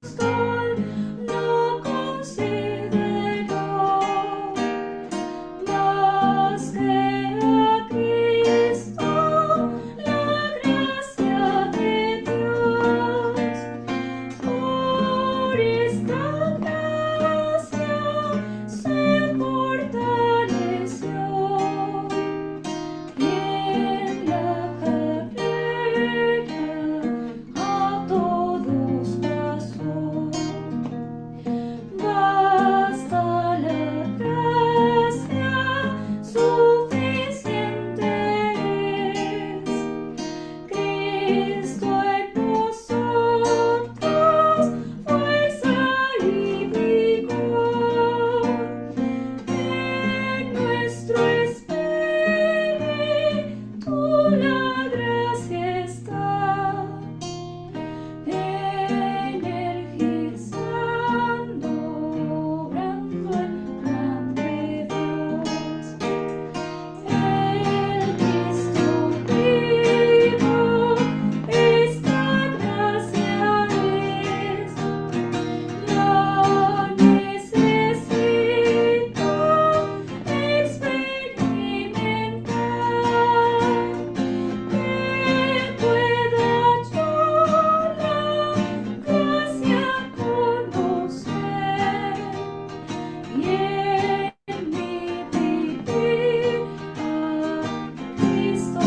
no consideró más que a Cristo la gracia de Dios. Por esta gracia se fortaleció y en la carrera a todos pasó. Basta la gracia, suficiente es. Cristo en nosotros, fuerza y vigor. En nuestro espíritu la gracia está, energizando, obrando el plan de Dios. El Cristo vivo, esta gracia es, la necesito experimentar, que pueda yo la gracia conocer y en mi vivir a Cristo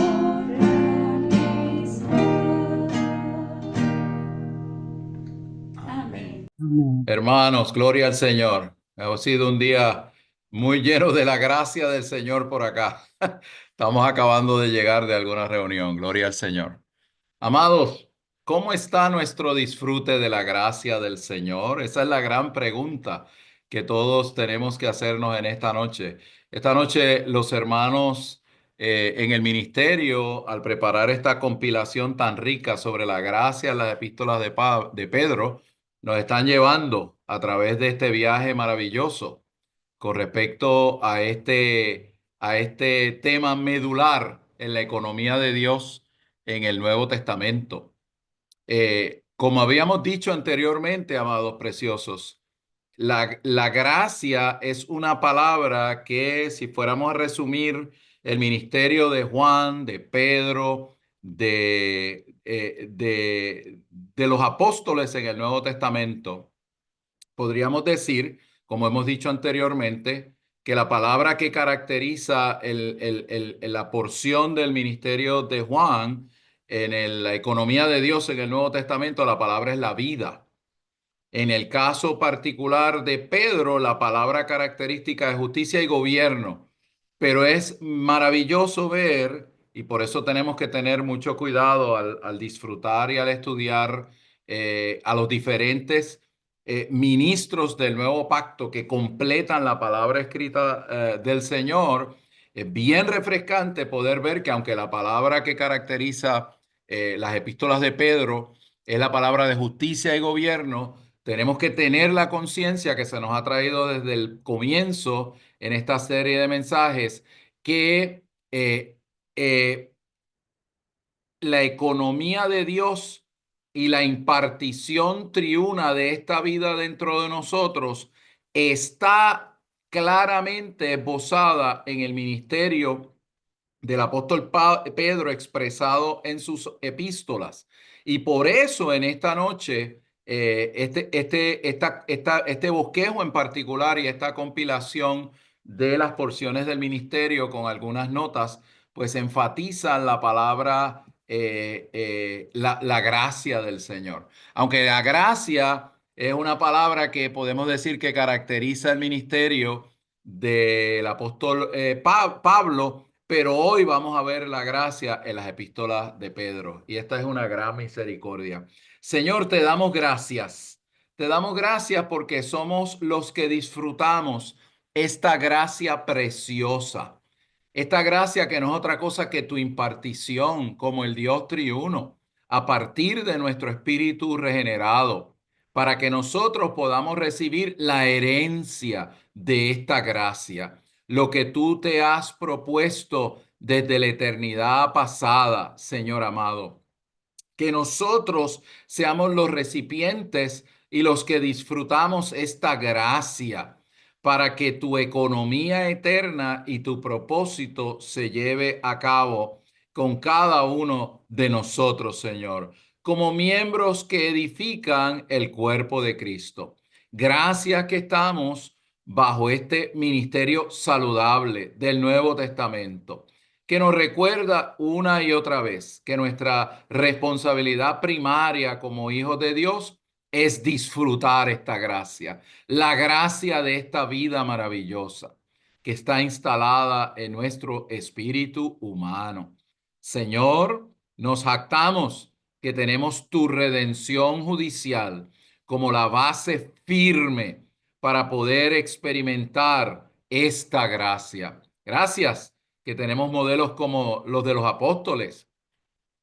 realizar. Amén. Hermanos, gloria al Señor. Ha sido un día muy lleno de la gracia del Señor por acá. Estamos acabando de llegar de alguna reunión. Gloria al Señor. Amados, ¿cómo está nuestro disfrute de la gracia del Señor? Esa es la gran pregunta que todos tenemos que hacernos en esta noche. Esta noche los hermanos en el ministerio, al preparar esta compilación tan rica sobre la gracia en las epístolas de Pedro, nos están llevando a través de este viaje maravilloso con respecto a este tema medular en la economía de Dios en el Nuevo Testamento. Como habíamos dicho anteriormente, amados preciosos, la gracia es una palabra que, si fuéramos a resumir el ministerio de Juan, de Pedro, de los apóstoles en el Nuevo Testamento, podríamos decir, como hemos dicho anteriormente, que la palabra que caracteriza la porción del ministerio de Juan la economía de Dios en el Nuevo Testamento, la palabra es la vida. En el caso particular de Pedro, la palabra característica es justicia y gobierno. Pero es maravilloso ver, y por eso tenemos que tener mucho cuidado al disfrutar y al estudiar a los diferentes ministros del nuevo pacto que completan la palabra escrita del Señor. Es bien refrescante poder ver que aunque la palabra que caracteriza las epístolas de Pedro es la palabra de justicia y gobierno, tenemos que tener la conciencia que se nos ha traído desde el comienzo en esta serie de mensajes que la economía de Dios y la impartición triuna de esta vida dentro de nosotros está claramente esbozada en el ministerio del apóstol Pedro expresado en sus epístolas. Y por eso en esta noche, este bosquejo en particular y esta compilación de las porciones del ministerio con algunas notas, pues enfatizan la palabra, la gracia del Señor. Aunque la gracia es una palabra que podemos decir que caracteriza el ministerio del apóstol Pablo, pero hoy vamos a ver la gracia en las epístolas de Pedro y esta es una gran misericordia. Señor, te damos gracias. Te damos gracias porque somos los que disfrutamos esta gracia preciosa. Esta gracia que no es otra cosa que tu impartición como el Dios triuno a partir de nuestro espíritu regenerado, para que nosotros podamos recibir la herencia de esta gracia, lo que tú te has propuesto desde la eternidad pasada, Señor amado. Que nosotros seamos los recipientes y los que disfrutamos esta gracia para que tu economía eterna y tu propósito se lleve a cabo con cada uno de nosotros, Señor, como miembros que edifican el cuerpo de Cristo. Gracias que estamos bajo este ministerio saludable del Nuevo Testamento, que nos recuerda una y otra vez que nuestra responsabilidad primaria como hijos de Dios es disfrutar esta gracia, la gracia de esta vida maravillosa que está instalada en nuestro espíritu humano. Señor, nos jactamos que tenemos tu redención judicial como la base firme para poder experimentar esta gracia. Gracias que tenemos modelos como los de los apóstoles,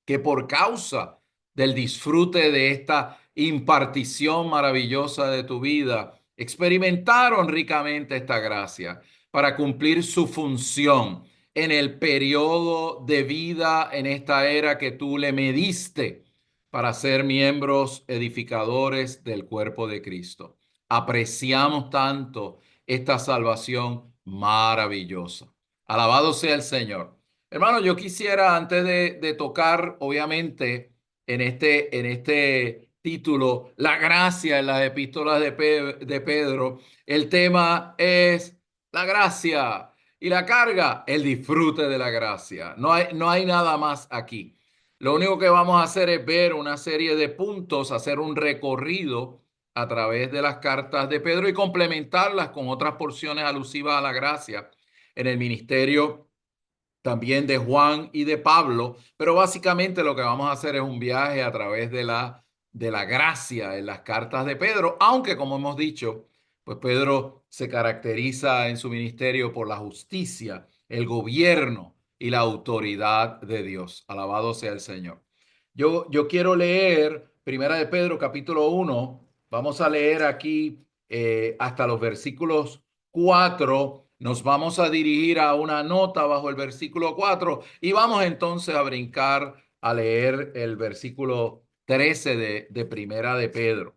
que por causa del disfrute de esta impartición maravillosa de tu vida, experimentaron ricamente esta gracia para cumplir su función en el periodo de vida en esta era que tú le mediste para ser miembros edificadores del cuerpo de Cristo. Apreciamos tanto esta salvación maravillosa. Alabado sea el Señor. Hermano, yo quisiera antes de tocar, obviamente, en este título, la gracia en las epístolas de Pedro, el tema es la gracia y la carga, el disfrute de la gracia. No hay nada más aquí. Lo único que vamos a hacer es ver una serie de puntos, hacer un recorrido a través de las cartas de Pedro y complementarlas con otras porciones alusivas a la gracia en el ministerio también de Juan y de Pablo, pero básicamente lo que vamos a hacer es un viaje a través de la gracia en las cartas de Pedro, aunque como hemos dicho, pues Pedro se caracteriza en su ministerio por la justicia, el gobierno y la autoridad de Dios. Alabado sea el Señor. Yo quiero leer Primera de Pedro capítulo 1. Vamos a leer aquí hasta los versículos 4. Nos vamos a dirigir a una nota bajo el versículo 4 y vamos entonces a brincar a leer el versículo 13 de Primera de Pedro.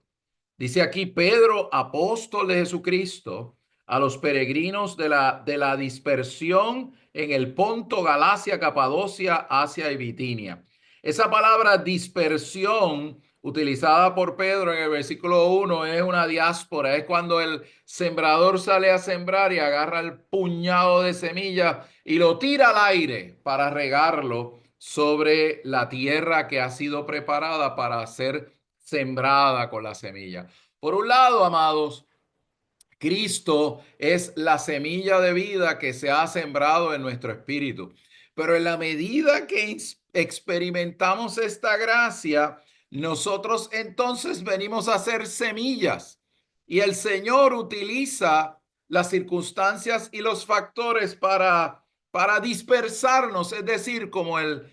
Dice aquí: Pedro, apóstol de Jesucristo, a los peregrinos de la dispersión en el Ponto, Galacia, Capadocia, Asia y Bitinia. Esa palabra dispersión utilizada por Pedro en el versículo 1 es una diáspora, es cuando el sembrador sale a sembrar y agarra el puñado de semillas y lo tira al aire para regarlo sobre la tierra que ha sido preparada para ser sembrada con la semilla. Por un lado, amados, Cristo es la semilla de vida que se ha sembrado en nuestro espíritu. Pero en la medida que experimentamos esta gracia, nosotros entonces venimos a ser semillas. Y el Señor utiliza las circunstancias y los factores para dispersarnos, es decir, como el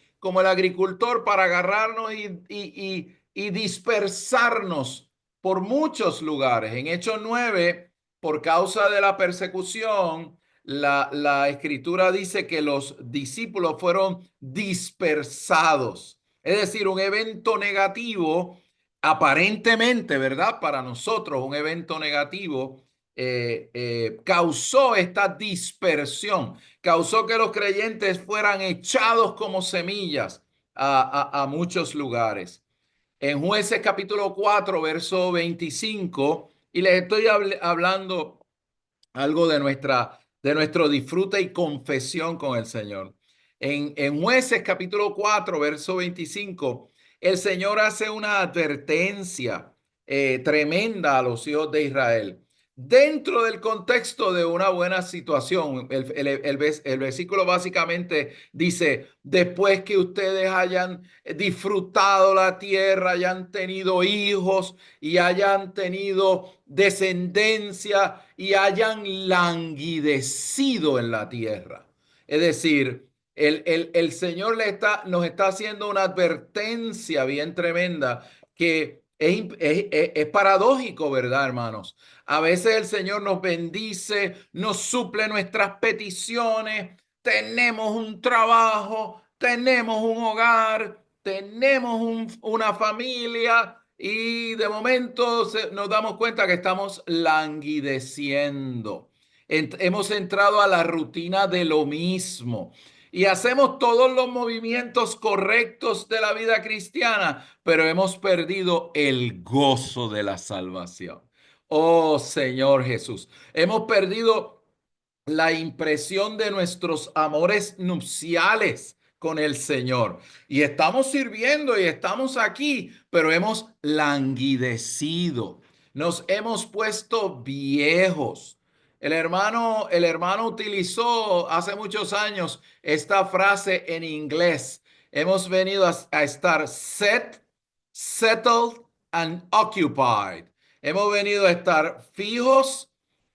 agricultor para agarrarnos y dispersarnos por muchos lugares. En Hechos 9, por causa de la persecución, la escritura dice que los discípulos fueron dispersados. Es decir, un evento negativo, aparentemente, ¿verdad? Para nosotros, un evento negativo causó esta dispersión, causó que los creyentes fueran echados como semillas a muchos lugares. En Jueces capítulo 4, verso 25, y les estoy hablando algo de nuestro disfrute y confesión con el Señor. En Jueces capítulo 4, verso 25, el Señor hace una advertencia tremenda a los hijos de Israel. Dentro del contexto de una buena situación, el versículo básicamente dice: después que ustedes hayan disfrutado la tierra, hayan tenido hijos y hayan tenido descendencia y hayan languidecido en la tierra. Es decir, el Señor nos está haciendo una advertencia bien tremenda que es paradójico, ¿verdad, hermanos? A veces el Señor nos bendice, nos suple nuestras peticiones, tenemos un trabajo, tenemos un hogar, tenemos una familia y de momento nos damos cuenta que estamos languideciendo. Hemos entrado a la rutina de lo mismo y hacemos todos los movimientos correctos de la vida cristiana, pero hemos perdido el gozo de la salvación. Oh Señor Jesús, hemos perdido la impresión de nuestros amores nupciales con el Señor. Y estamos sirviendo y estamos aquí, pero hemos languidecido. Nos hemos puesto viejos. El hermano utilizó hace muchos años esta frase en inglés. Hemos venido a estar set, settled and occupied. Hemos venido a estar fijos,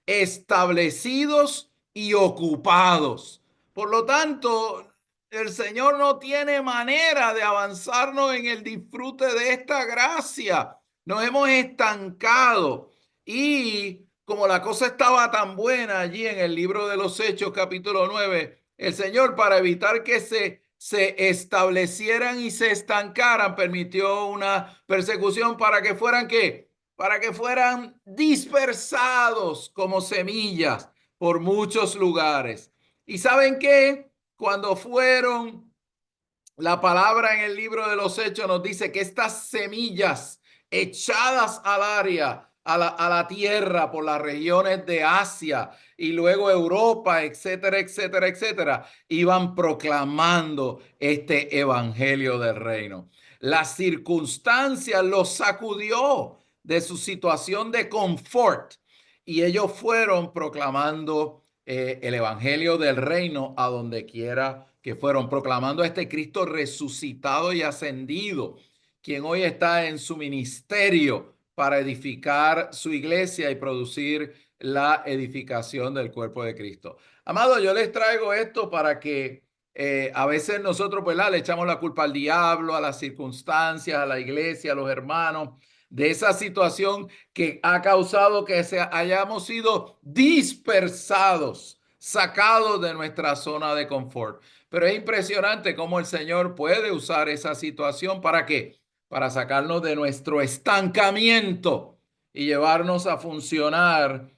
establecidos y ocupados. Por lo tanto, el Señor no tiene manera de avanzarnos en el disfrute de esta gracia. Nos hemos estancado y como la cosa estaba tan buena allí en el libro de los Hechos, capítulo 9, el Señor, para evitar que se establecieran y se estancaran, permitió una persecución para que fueran, ¿qué? Para que fueran dispersados como semillas por muchos lugares. ¿Y saben qué? Cuando fueron, la palabra en el libro de los Hechos nos dice que estas semillas echadas al área, a la tierra por las regiones de Asia y luego Europa, etcétera, etcétera, etcétera, iban proclamando este evangelio del reino. Las circunstancias los sacudió de su situación de confort y ellos fueron proclamando el evangelio del reino a donde quiera que fueron, proclamando a este Cristo resucitado y ascendido, quien hoy está en su ministerio para edificar su iglesia y producir la edificación del cuerpo de Cristo. Amado, yo les traigo esto para que a veces nosotros pues le echamos la culpa al diablo, a las circunstancias, a la iglesia, a los hermanos, de esa situación que ha causado que hayamos sido dispersados, sacados de nuestra zona de confort. Pero es impresionante cómo el Señor puede usar esa situación ¿para qué? Para sacarnos de nuestro estancamiento y llevarnos a funcionar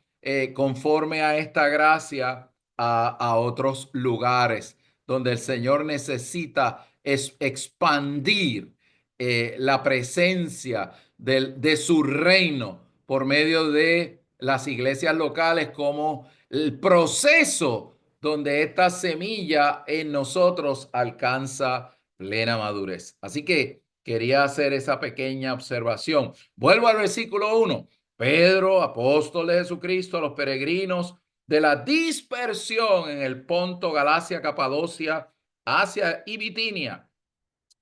conforme a esta gracia a otros lugares donde el Señor necesita expandir la presencia de su reino por medio de las iglesias locales como el proceso donde esta semilla en nosotros alcanza plena madurez. Así que quería hacer esa pequeña observación. Vuelvo al versículo 1. Pedro, apóstol de Jesucristo, a los peregrinos de la dispersión en el Ponto, Galacia, Capadocia, Asia y Bitinia,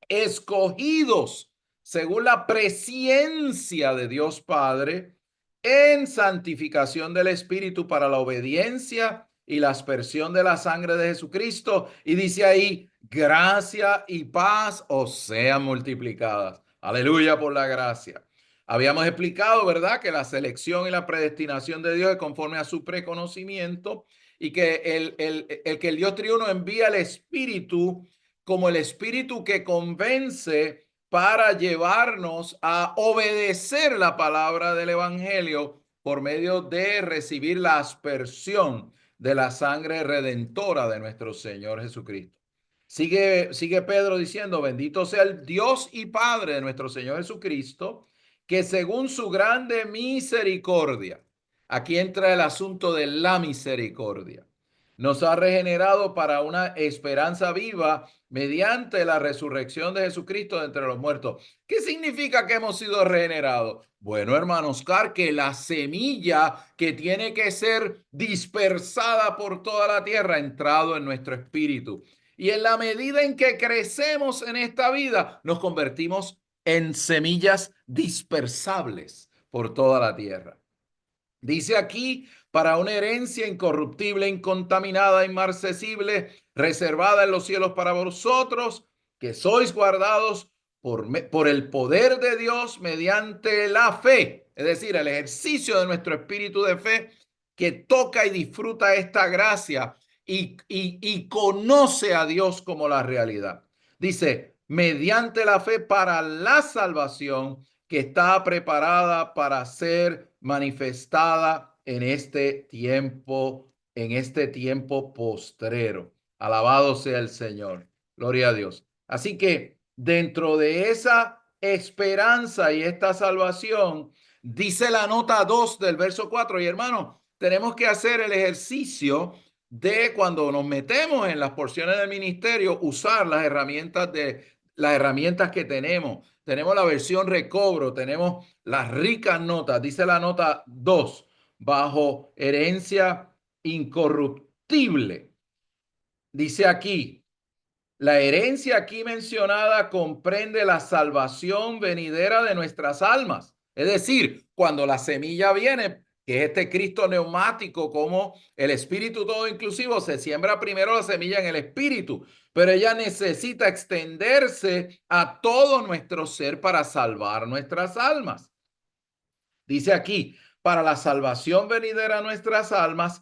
escogidos según la presciencia de Dios Padre en santificación del Espíritu para la obediencia y la aspersión de la sangre de Jesucristo. Y dice ahí, gracia y paz os sean multiplicadas. Aleluya por la gracia. Habíamos explicado, ¿verdad?, que la selección y la predestinación de Dios es conforme a su preconocimiento y que el Dios triuno envía el Espíritu como el Espíritu que convence para llevarnos a obedecer la palabra del Evangelio por medio de recibir la aspersión de la sangre redentora de nuestro Señor Jesucristo. Sigue Pedro diciendo, bendito sea el Dios y Padre de nuestro Señor Jesucristo, que según su grande misericordia, aquí entra el asunto de la misericordia, nos ha regenerado para una esperanza viva mediante la resurrección de Jesucristo de entre los muertos. ¿Qué significa que hemos sido regenerados? Bueno, hermano Oscar, que la semilla que tiene que ser dispersada por toda la tierra ha entrado en nuestro espíritu. Y en la medida en que crecemos en esta vida, nos convertimos en semillas dispersables por toda la tierra. Dice aquí, para una herencia incorruptible, incontaminada, inmarcesible, reservada en los cielos para vosotros, que sois guardados por el poder de Dios mediante la fe, es decir, el ejercicio de nuestro espíritu de fe que toca y disfruta esta gracia y conoce a Dios como la realidad. Dice, mediante la fe para la salvación que está preparada para ser manifestada en este tiempo postrero. Alabado sea el Señor. Gloria a Dios. Así que dentro de esa esperanza y esta salvación, dice la nota 2 del verso 4, y hermano, tenemos que hacer el ejercicio de cuando nos metemos en las porciones del ministerio, usar las herramientas que tenemos. Tenemos la versión recobro, tenemos las ricas notas, dice la nota 2, bajo herencia incorruptible. Dice aquí, la herencia aquí mencionada comprende la salvación venidera de nuestras almas. Es decir, cuando la semilla viene, que es este Cristo neumático, como el Espíritu todo inclusivo, se siembra primero la semilla en el Espíritu, pero ella necesita extenderse a todo nuestro ser para salvar nuestras almas. Dice aquí, para la salvación venidera de nuestras almas,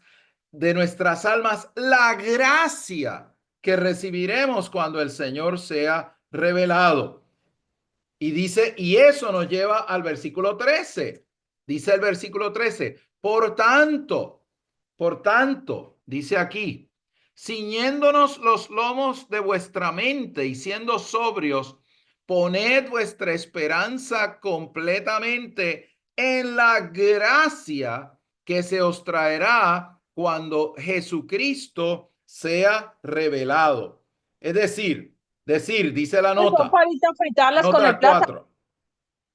la gracia que recibiremos cuando el Señor sea revelado. Y dice, y eso nos lleva al versículo 13. Dice el versículo 13, por tanto, dice aquí, ciñéndonos los lomos de vuestra mente y siendo sobrios, poned vuestra esperanza completamente en la gracia que se os traerá cuando Jesucristo sea revelado. Es decir, dice la Son nota. para fritarlas con el Nota plátano. 4.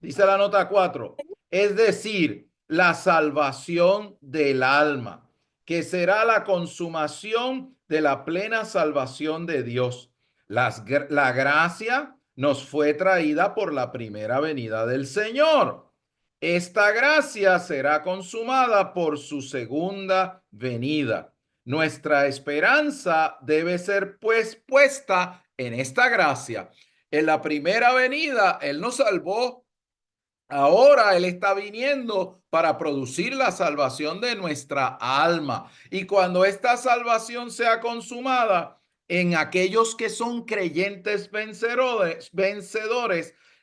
Dice la nota 4. Es decir, la salvación del alma, que será la consumación de la plena salvación de Dios. La gracia nos fue traída por la primera venida del Señor. Esta gracia será consumada por su segunda venida. Nuestra esperanza debe ser pues puesta en esta gracia. En la primera venida, Él nos salvó. Ahora Él está viniendo para producir la salvación de nuestra alma. Y cuando esta salvación sea consumada en aquellos que son creyentes vencedores,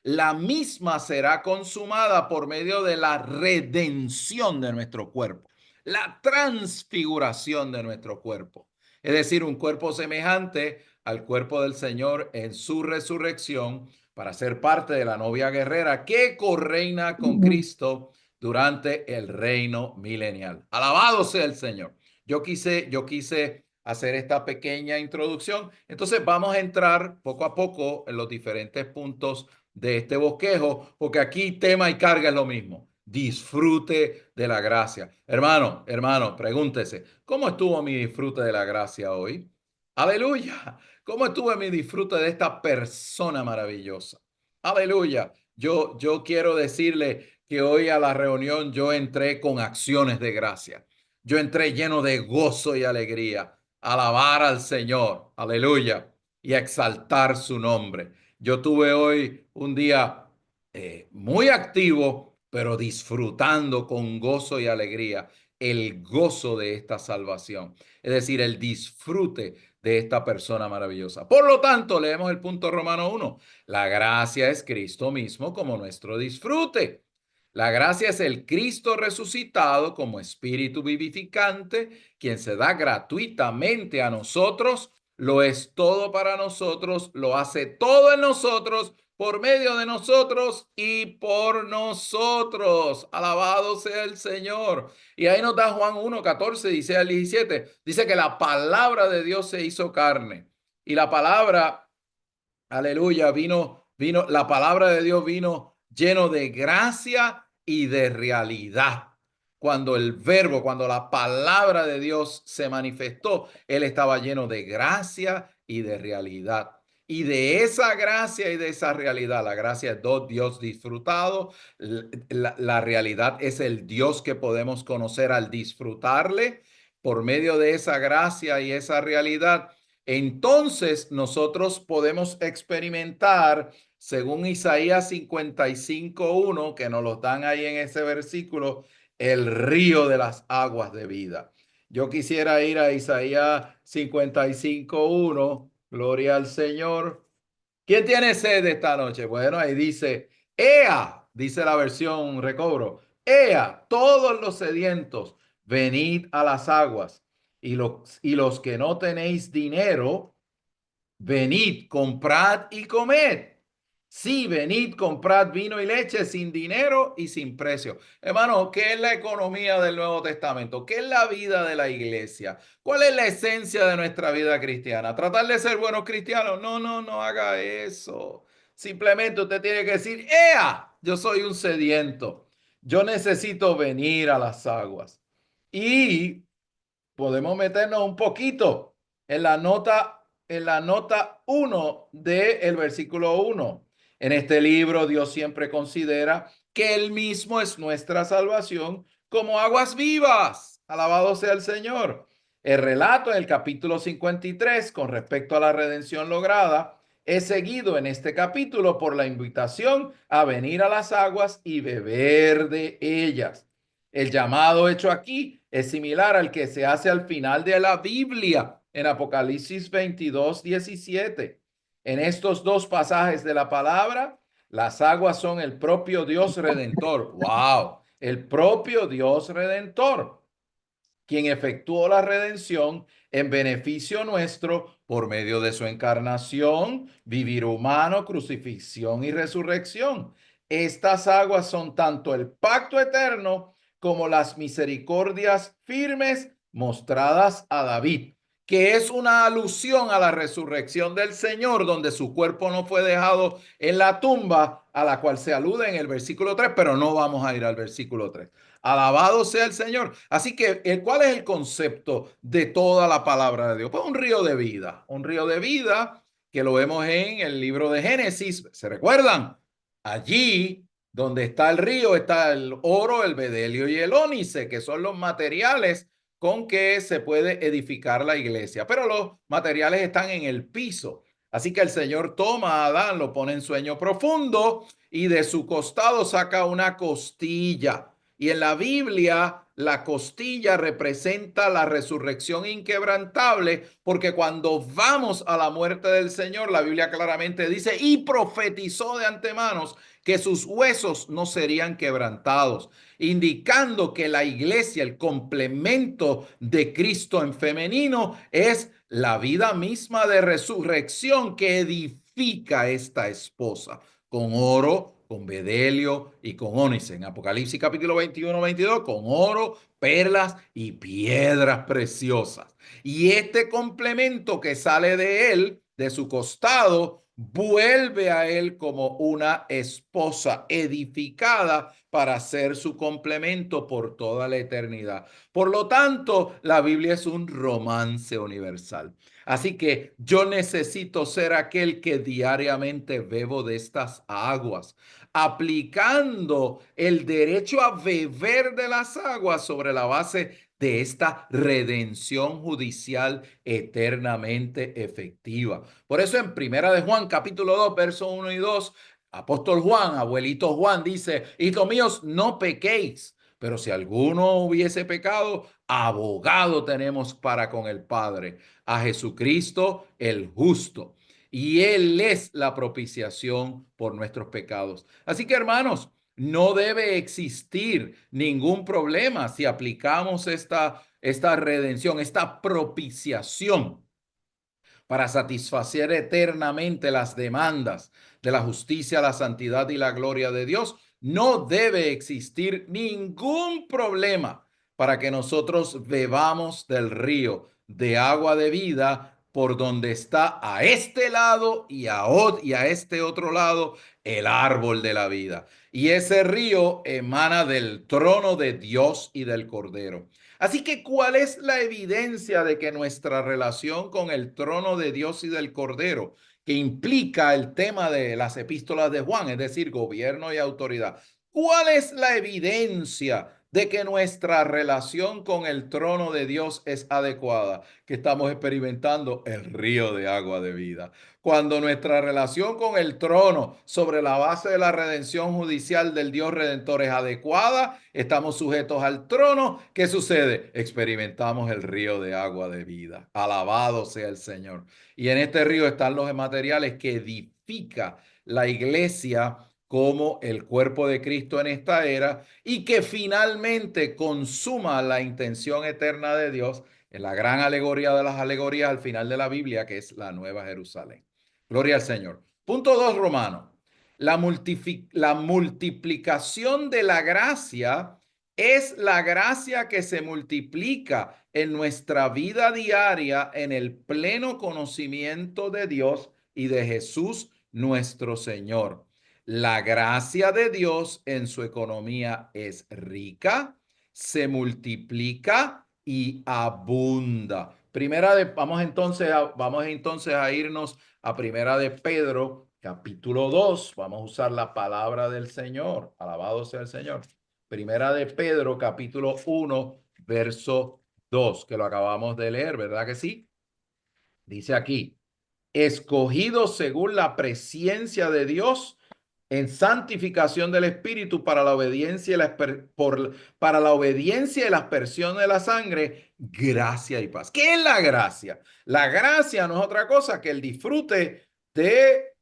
la misma será consumada por medio de la redención de nuestro cuerpo, la transfiguración de nuestro cuerpo. Es decir, un cuerpo semejante al cuerpo del Señor en su resurrección, para ser parte de la novia guerrera que correina con Cristo durante el reino milenial. Alabado sea el Señor. Yo quise hacer esta pequeña introducción. Entonces vamos a entrar poco a poco en los diferentes puntos de este bosquejo, porque aquí tema y carga es lo mismo. Disfrute de la gracia. Hermano, pregúntese, ¿cómo estuvo mi disfrute de la gracia hoy? Aleluya. ¿Cómo estuve mi disfrute de esta persona maravillosa? Aleluya. Yo quiero decirle que hoy a la reunión yo entré con acciones de gracia. Yo entré lleno de gozo y alegría. Alabar al Señor. Aleluya. Y exaltar su nombre. Yo tuve hoy un día muy activo, pero disfrutando con gozo y alegría el gozo de esta salvación. Es decir, el disfrute de esta persona maravillosa. Por lo tanto, leemos el punto Romano 1. La gracia es Cristo mismo como nuestro disfrute. La gracia es el Cristo resucitado como espíritu vivificante, quien se da gratuitamente a nosotros, lo es todo para nosotros, lo hace todo en nosotros, por medio de nosotros y por nosotros. Alabado sea el Señor. Y ahí nos da Juan 1, 14, dice al 17. Dice que la palabra de Dios se hizo carne. Y la palabra, aleluya, la palabra de Dios vino lleno de gracia y de realidad. Cuando la palabra de Dios se manifestó, Él estaba lleno de gracia y de realidad. Y de esa gracia y de esa realidad, la gracia es Dios disfrutado, la realidad es el Dios que podemos conocer al disfrutarle por medio de esa gracia y esa realidad. Entonces nosotros podemos experimentar, según Isaías 55:1, que nos lo dan ahí en ese versículo, el río de las aguas de vida. Yo quisiera ir a Isaías 55:1. Gloria al Señor. ¿Quién tiene sed esta noche? Bueno, ahí dice, ea, dice la versión Recobro, ea, todos los sedientos, venid a las aguas, y los que no tenéis dinero, venid, comprad y comed. Sí, venid, comprad vino y leche sin dinero y sin precio. Hermano, ¿qué es la economía del Nuevo Testamento? ¿Qué es la vida de la iglesia? ¿Cuál es la esencia de nuestra vida cristiana? ¿Tratar de ser buenos cristianos? No, no, no haga eso. Simplemente usted tiene que decir, ¡ea! Yo soy un sediento. Yo necesito venir a las aguas. Y podemos meternos un poquito en la nota 1 del versículo 1. En este libro Dios siempre considera que Él mismo es nuestra salvación como aguas vivas. Alabado sea el Señor. El relato en el capítulo 53 con respecto a la redención lograda es seguido en este capítulo por la invitación a venir a las aguas y beber de ellas. El llamado hecho aquí es similar al que se hace al final de la Biblia en Apocalipsis 22:17. En estos dos pasajes de la palabra, las aguas son el propio Dios redentor. ¡Wow! El propio Dios redentor, quien efectuó la redención en beneficio nuestro por medio de su encarnación, vivir humano, crucifixión y resurrección. Estas aguas son tanto el pacto eterno como las misericordias firmes mostradas a David, que es una alusión a la resurrección del Señor, donde su cuerpo no fue dejado en la tumba, a la cual se alude en el versículo 3, pero no vamos a ir al versículo 3. Alabado sea el Señor. Así que, ¿cuál es el concepto de toda la palabra de Dios? Pues un río de vida que lo vemos en el libro de Génesis. ¿Se recuerdan? Allí donde está el río está el oro, el bedelio y el ónice, que son los materiales con que se puede edificar la iglesia. Pero los materiales están en el piso. Así que el Señor toma a Adán, lo pone en sueño profundo y de su costado saca una costilla. Y en la Biblia, la costilla representa la resurrección inquebrantable, porque cuando vamos a la muerte del Señor, la Biblia claramente dice, y profetizó de antemano que sus huesos no serían quebrantados, indicando que la iglesia, el complemento de Cristo en femenino, es la vida misma de resurrección que edifica esta esposa con oro, con bedelio y con ónice. En Apocalipsis capítulo 21-22, con oro, perlas y piedras preciosas. Y este complemento que sale de él, de su costado, vuelve a él como una esposa edificada para ser su complemento por toda la eternidad. Por lo tanto, la Biblia es un romance universal. Así que yo necesito ser aquel que diariamente bebo de estas aguas, aplicando el derecho a beber de las aguas sobre la base de esta redención judicial eternamente efectiva. Por eso en Primera de Juan, capítulo 2, versos 1 y 2, apóstol Juan, abuelito Juan, dice, hijos míos, no pequéis. Pero si alguno hubiese pecado, abogado tenemos para con el Padre, a Jesucristo el justo. Y Él es la propiciación por nuestros pecados. Así que, hermanos, no debe existir ningún problema si aplicamos esta redención, esta propiciación para satisfacer eternamente las demandas de la justicia, la santidad y la gloria de Dios. No debe existir ningún problema para que nosotros bebamos del río de agua de vida por donde está a este lado y a este otro lado el árbol de la vida. Y ese río emana del trono de Dios y del Cordero. Así que, ¿cuál es la evidencia de que nuestra relación con el trono de Dios y del Cordero, que implica el tema de las epístolas de Juan, es decir, gobierno y autoridad? ¿Cuál es la evidencia de que nuestra relación con el trono de Dios es adecuada? Que estamos experimentando el río de agua de vida. Cuando nuestra relación con el trono sobre la base de la redención judicial del Dios Redentor es adecuada, estamos sujetos al trono. ¿Qué sucede? Experimentamos el río de agua de vida. Alabado sea el Señor. Y en este río están los materiales que edifica la iglesia como el cuerpo de Cristo en esta era y que finalmente consuma la intención eterna de Dios en la gran alegoría de las alegorías al final de la Biblia, que es la Nueva Jerusalén. Gloria al Señor. Punto 2, Romano. La multiplicación de la gracia es la gracia que se multiplica en nuestra vida diaria en el pleno conocimiento de Dios y de Jesús nuestro Señor. La gracia de Dios en su economía es rica, se multiplica y abunda. Vamos entonces a irnos a Primera de Pedro, capítulo 2. Vamos a usar la palabra del Señor. Alabado sea el Señor. Primera de Pedro, capítulo 1, verso 2, que lo acabamos de leer, ¿verdad que sí? Dice aquí, escogidos según la presencia de Dios en santificación del Espíritu para la obediencia para la obediencia y la aspersión de la sangre, gracia y paz. ¿Qué es la gracia? La gracia no es otra cosa que el disfrute de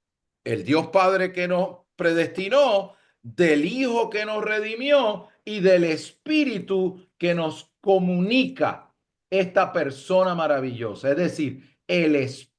el Dios Padre que nos predestinó, del Hijo que nos redimió y del Espíritu que nos comunica esta persona maravillosa. Es decir, el Espíritu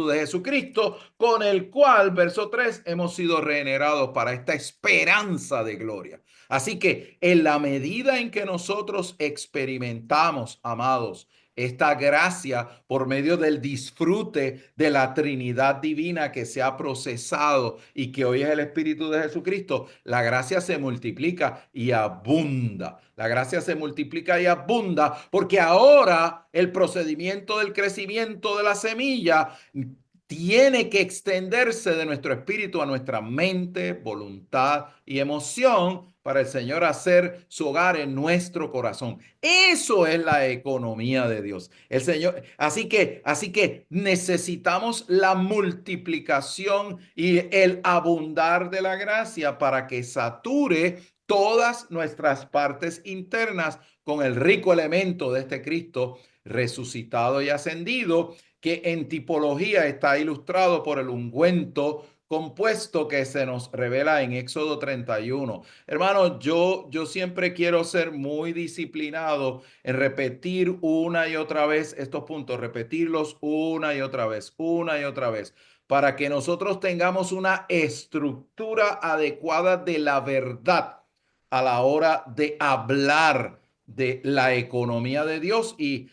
de Jesucristo, con el cual, verso 3, hemos sido regenerados para esta esperanza de gloria. Así que en la medida en que nosotros experimentamos, amados, esta gracia por medio del disfrute de la Trinidad divina que se ha procesado y que hoy es el Espíritu de Jesucristo, la gracia se multiplica y abunda. La gracia se multiplica y abunda porque ahora el procedimiento del crecimiento de la semilla tiene que extenderse de nuestro espíritu a nuestra mente, voluntad y emoción para el Señor hacer su hogar en nuestro corazón. Eso es la economía de Dios. El Señor, así que necesitamos la multiplicación y el abundar de la gracia para que sature todas nuestras partes internas con el rico elemento de este Cristo resucitado y ascendido, que en tipología está ilustrado por el ungüento compuesto que se nos revela en Éxodo 31. Hermanos, yo siempre quiero ser muy disciplinado en repetir una y otra vez estos puntos, repetirlos una y otra vez, para que nosotros tengamos una estructura adecuada de la verdad a la hora de hablar de la economía de Dios y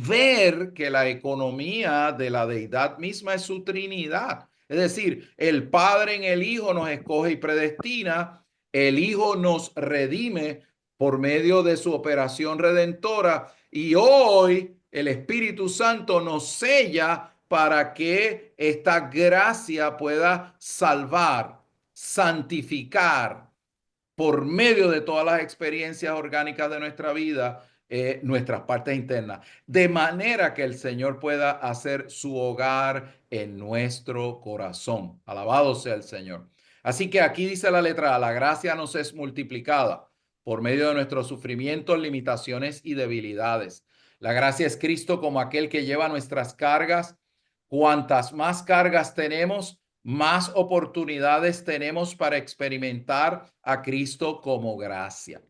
ver que la economía de la deidad misma es su Trinidad. Es decir, el Padre en el Hijo nos escoge y predestina, el Hijo nos redime por medio de su operación redentora y hoy el Espíritu Santo nos sella para que esta gracia pueda salvar, santificar, por medio de todas las experiencias orgánicas de nuestra vida, nuestras partes internas, de manera que el Señor pueda hacer su hogar en nuestro corazón. Alabado sea el Señor. Así que aquí dice la letra A, la gracia nos es multiplicada por medio de nuestros sufrimientos, limitaciones y debilidades. La gracia es Cristo como aquel que lleva nuestras cargas. Cuantas más cargas tenemos, más oportunidades tenemos para experimentar a Cristo como gracia.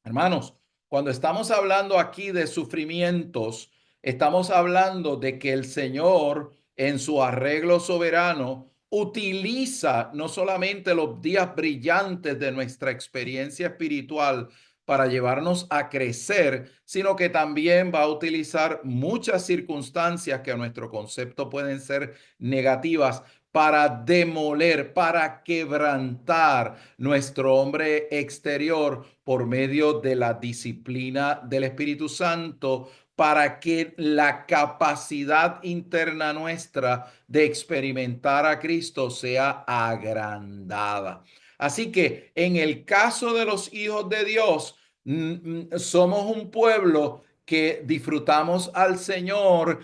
Hermanos, cuando estamos hablando aquí de sufrimientos, estamos hablando de que el Señor en su arreglo soberano utiliza no solamente los días brillantes de nuestra experiencia espiritual para llevarnos a crecer, sino que también va a utilizar muchas circunstancias que a nuestro concepto pueden ser negativas para demoler, para quebrantar nuestro hombre exterior por medio de la disciplina del Espíritu Santo, para que la capacidad interna nuestra de experimentar a Cristo sea agrandada. Así que en el caso de los hijos de Dios, somos un pueblo que disfrutamos al Señor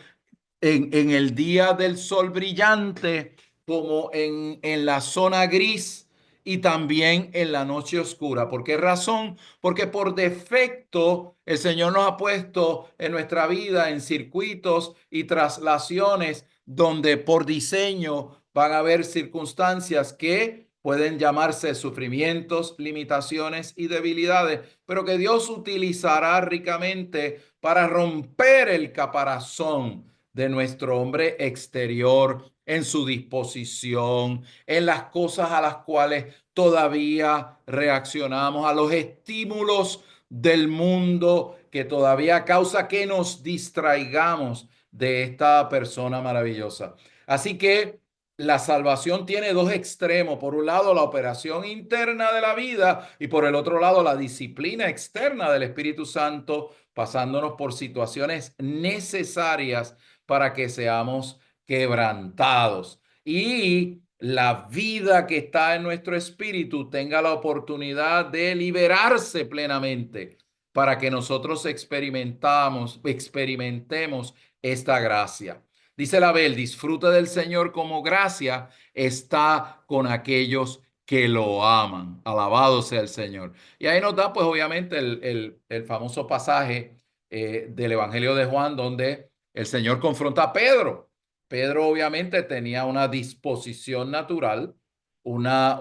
en el día del sol brillante, como en la zona gris y también en la noche oscura. ¿Por qué razón? Porque por defecto el Señor nos ha puesto en nuestra vida en circuitos y traslaciones donde por diseño van a haber circunstancias que pueden llamarse sufrimientos, limitaciones y debilidades, pero que Dios utilizará ricamente para romper el caparazón de nuestro hombre exterior en su disposición, en las cosas a las cuales todavía reaccionamos, a los estímulos del mundo que todavía causa que nos distraigamos de esta persona maravillosa. Así que la salvación tiene dos extremos. Por un lado, la operación interna de la vida y por el otro lado, la disciplina externa del Espíritu Santo, pasándonos por situaciones necesarias para que seamos quebrantados. Y la vida que está en nuestro espíritu tenga la oportunidad de liberarse plenamente para que nosotros experimentemos esta gracia. Dice la Bel, disfruta del Señor como gracia está con aquellos que lo aman. Alabado sea el Señor. Y ahí nos da, pues obviamente, el famoso pasaje del Evangelio de Juan, donde el Señor confronta a Pedro. Pedro obviamente tenía una disposición natural, una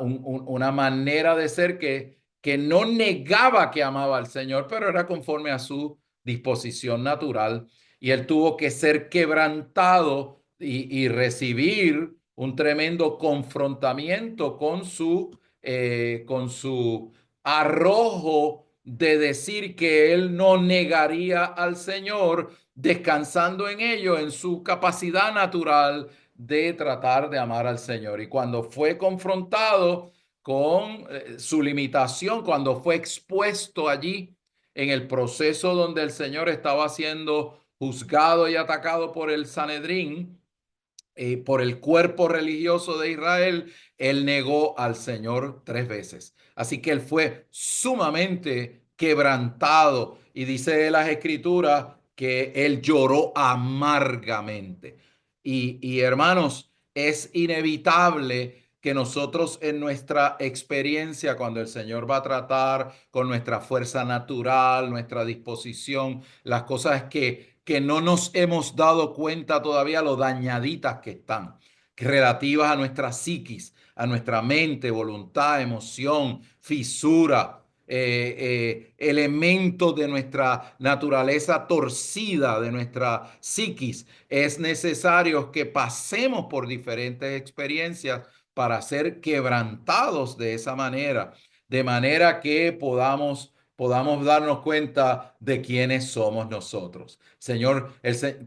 manera de ser que no negaba que amaba al Señor, pero era conforme a su disposición natural. Y él tuvo que ser quebrantado y recibir un tremendo confrontamiento con su arrojo de decir que él no negaría al Señor, descansando en ello, en su capacidad natural de tratar de amar al Señor. Y cuando fue confrontado con su limitación, cuando fue expuesto allí en el proceso donde el Señor estaba siendo juzgado y atacado por el Sanedrín, por el cuerpo religioso de Israel, él negó al Señor 3 veces. Así que él fue sumamente quebrantado y dice las Escrituras que él lloró amargamente. Y hermanos, es inevitable que nosotros en nuestra experiencia, cuando el Señor va a tratar con nuestra fuerza natural, nuestra disposición, las cosas que no nos hemos dado cuenta todavía lo dañaditas que están, relativas a nuestra psiquis, a nuestra mente, voluntad, emoción, fisura, elementos de nuestra naturaleza torcida, de nuestra psiquis. Es necesario que pasemos por diferentes experiencias para ser quebrantados de manera que podamos darnos cuenta de quiénes somos nosotros. Señor,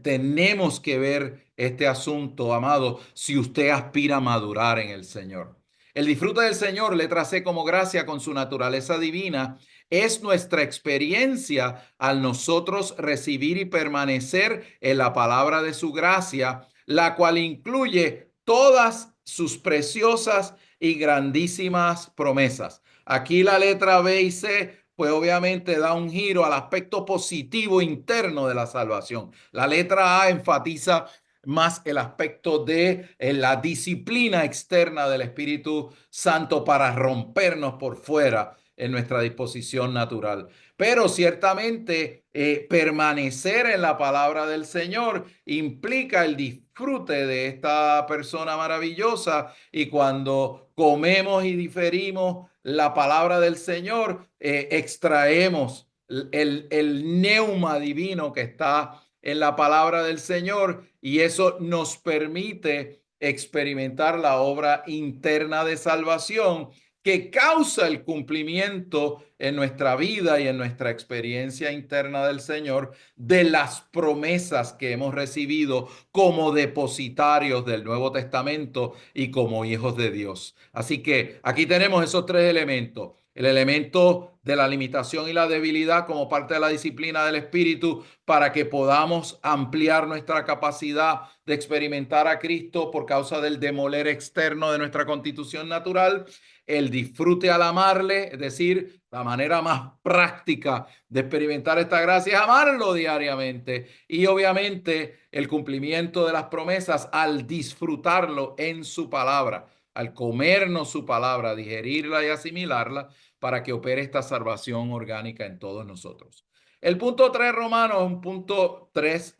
tenemos que ver este asunto, amado, si usted aspira a madurar en el Señor. El disfrute del Señor, letra C como gracia con su naturaleza divina, es nuestra experiencia al nosotros recibir y permanecer en la palabra de su gracia, la cual incluye todas sus preciosas y grandísimas promesas. Aquí la letra B y C, pues obviamente da un giro al aspecto positivo interno de la salvación. La letra A enfatiza más el aspecto de la disciplina externa del Espíritu Santo para rompernos por fuera en nuestra disposición natural. Pero ciertamente permanecer en la palabra del Señor implica el disfrute de esta persona maravillosa, y cuando comemos y diferimos la palabra del Señor, extraemos el neuma divino que está en la palabra del Señor, y eso nos permite experimentar la obra interna de salvación que causa el cumplimiento en nuestra vida y en nuestra experiencia interna del Señor de las promesas que hemos recibido como depositarios del Nuevo Testamento y como hijos de Dios. Así que aquí tenemos esos tres elementos. El elemento de la limitación y la debilidad como parte de la disciplina del Espíritu para que podamos ampliar nuestra capacidad de experimentar a Cristo por causa del demoler externo de nuestra constitución natural. El disfrute al amarle, es decir, la manera más práctica de experimentar esta gracia es amarlo diariamente. Y obviamente el cumplimiento de las promesas al disfrutarlo en su palabra, al comernos su palabra, digerirla y asimilarla para que opere esta salvación orgánica en todos nosotros. El punto 3 romano es un punto 3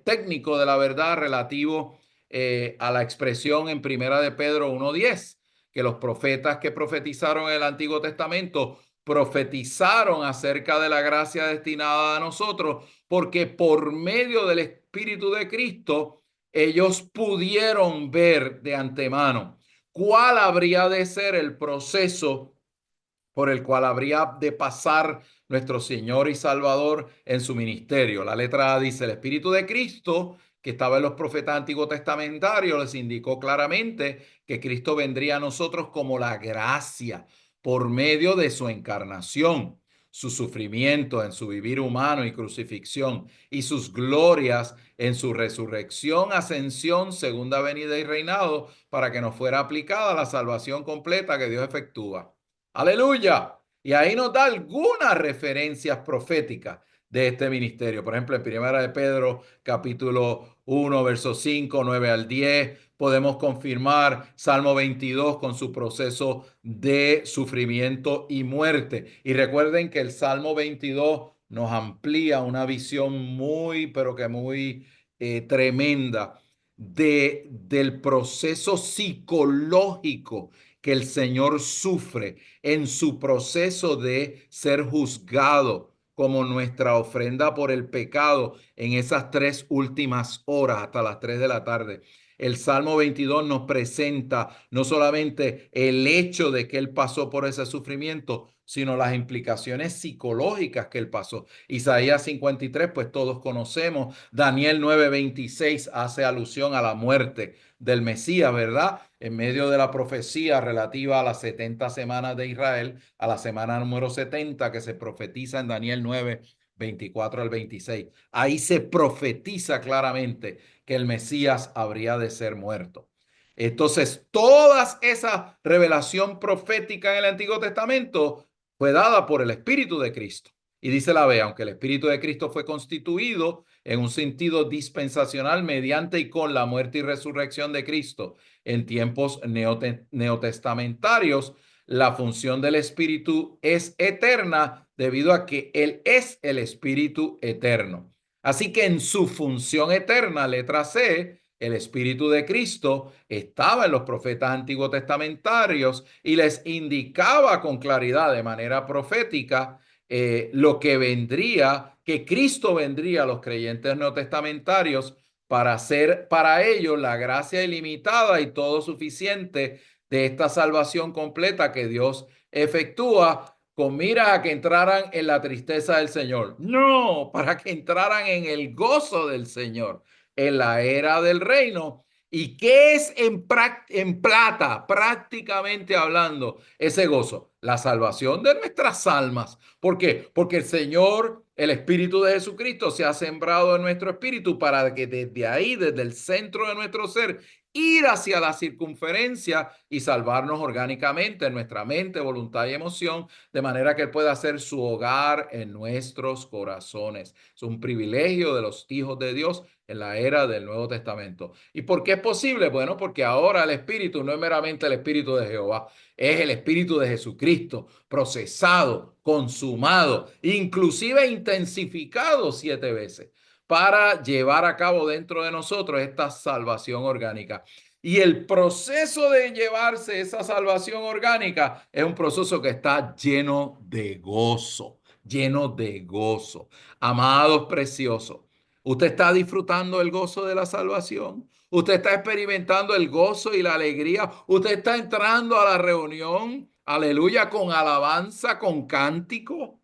técnico de la verdad relativo a la expresión en Primera de Pedro 1:10, que los profetas que profetizaron en el Antiguo Testamento profetizaron acerca de la gracia destinada a nosotros, porque por medio del Espíritu de Cristo, ellos pudieron ver de antemano cuál habría de ser el proceso por el cual habría de pasar nuestro Señor y Salvador en su ministerio. La letra A dice: el Espíritu de Cristo, que estaba en los profetas antiguos testamentarios, les indicó claramente que Cristo vendría a nosotros como la gracia por medio de su encarnación, su sufrimiento en su vivir humano y crucifixión, y sus glorias en su resurrección, ascensión, segunda venida y reinado, para que nos fuera aplicada la salvación completa que Dios efectúa. Aleluya. Y ahí nos da algunas referencias proféticas de este ministerio. Por ejemplo, en Primera de Pedro, capítulo 1, versos 5, 9 al 10, podemos confirmar Salmo 22 con su proceso de sufrimiento y muerte. Y recuerden que el Salmo 22 nos amplía una visión muy, pero que muy tremenda del proceso psicológico que el Señor sufre en su proceso de ser juzgado como nuestra ofrenda por el pecado en esas 3 últimas horas hasta las 3 de la tarde. El Salmo 22 nos presenta no solamente el hecho de que Él pasó por ese sufrimiento, sino las implicaciones psicológicas que Él pasó. Isaías 53, pues todos conocemos. Daniel 9:26 hace alusión a la muerte del Mesías, ¿verdad? En medio de la profecía relativa a las 70 semanas de Israel, a la semana número 70 que se profetiza en Daniel 9:24 al 26. Ahí se profetiza claramente que el Mesías habría de ser muerto. Entonces, toda esa revelación profética en el Antiguo Testamento fue dada por el Espíritu de Cristo. Y dice la B, aunque el Espíritu de Cristo fue constituido en un sentido dispensacional mediante y con la muerte y resurrección de Cristo en tiempos neotestamentarios, la función del Espíritu es eterna debido a que Él es el Espíritu eterno. Así que en su función eterna, letra C, el Espíritu de Cristo estaba en los profetas antiguos testamentarios y les indicaba con claridad de manera profética lo que vendría, que Cristo vendría a los creyentes neotestamentarios para hacer para ellos la gracia ilimitada y todo suficiente de esta salvación completa que Dios efectúa con miras a que entraran en la tristeza del Señor. No, para que entraran en el gozo del Señor, en la era del reino. ¿Y qué es en plata, prácticamente hablando, ese gozo? La salvación de nuestras almas. ¿Por qué? Porque el Señor, el Espíritu de Jesucristo, se ha sembrado en nuestro espíritu para que desde ahí, desde el centro de nuestro ser, ir hacia la circunferencia y salvarnos orgánicamente en nuestra mente, voluntad y emoción, de manera que Él pueda hacer su hogar en nuestros corazones. Es un privilegio de los hijos de Dios en la era del Nuevo Testamento. ¿Y por qué es posible? Bueno, porque ahora el Espíritu no es meramente el Espíritu de Jehová, es el Espíritu de Jesucristo, procesado, consumado, inclusive intensificado 7 veces para llevar a cabo dentro de nosotros esta salvación orgánica. Y el proceso de llevarse esa salvación orgánica es un proceso que está lleno de gozo, lleno de gozo. Amados preciosos, ¿usted está disfrutando el gozo de la salvación? ¿Usted está experimentando el gozo y la alegría? ¿Usted está entrando a la reunión, aleluya, con alabanza, con cántico?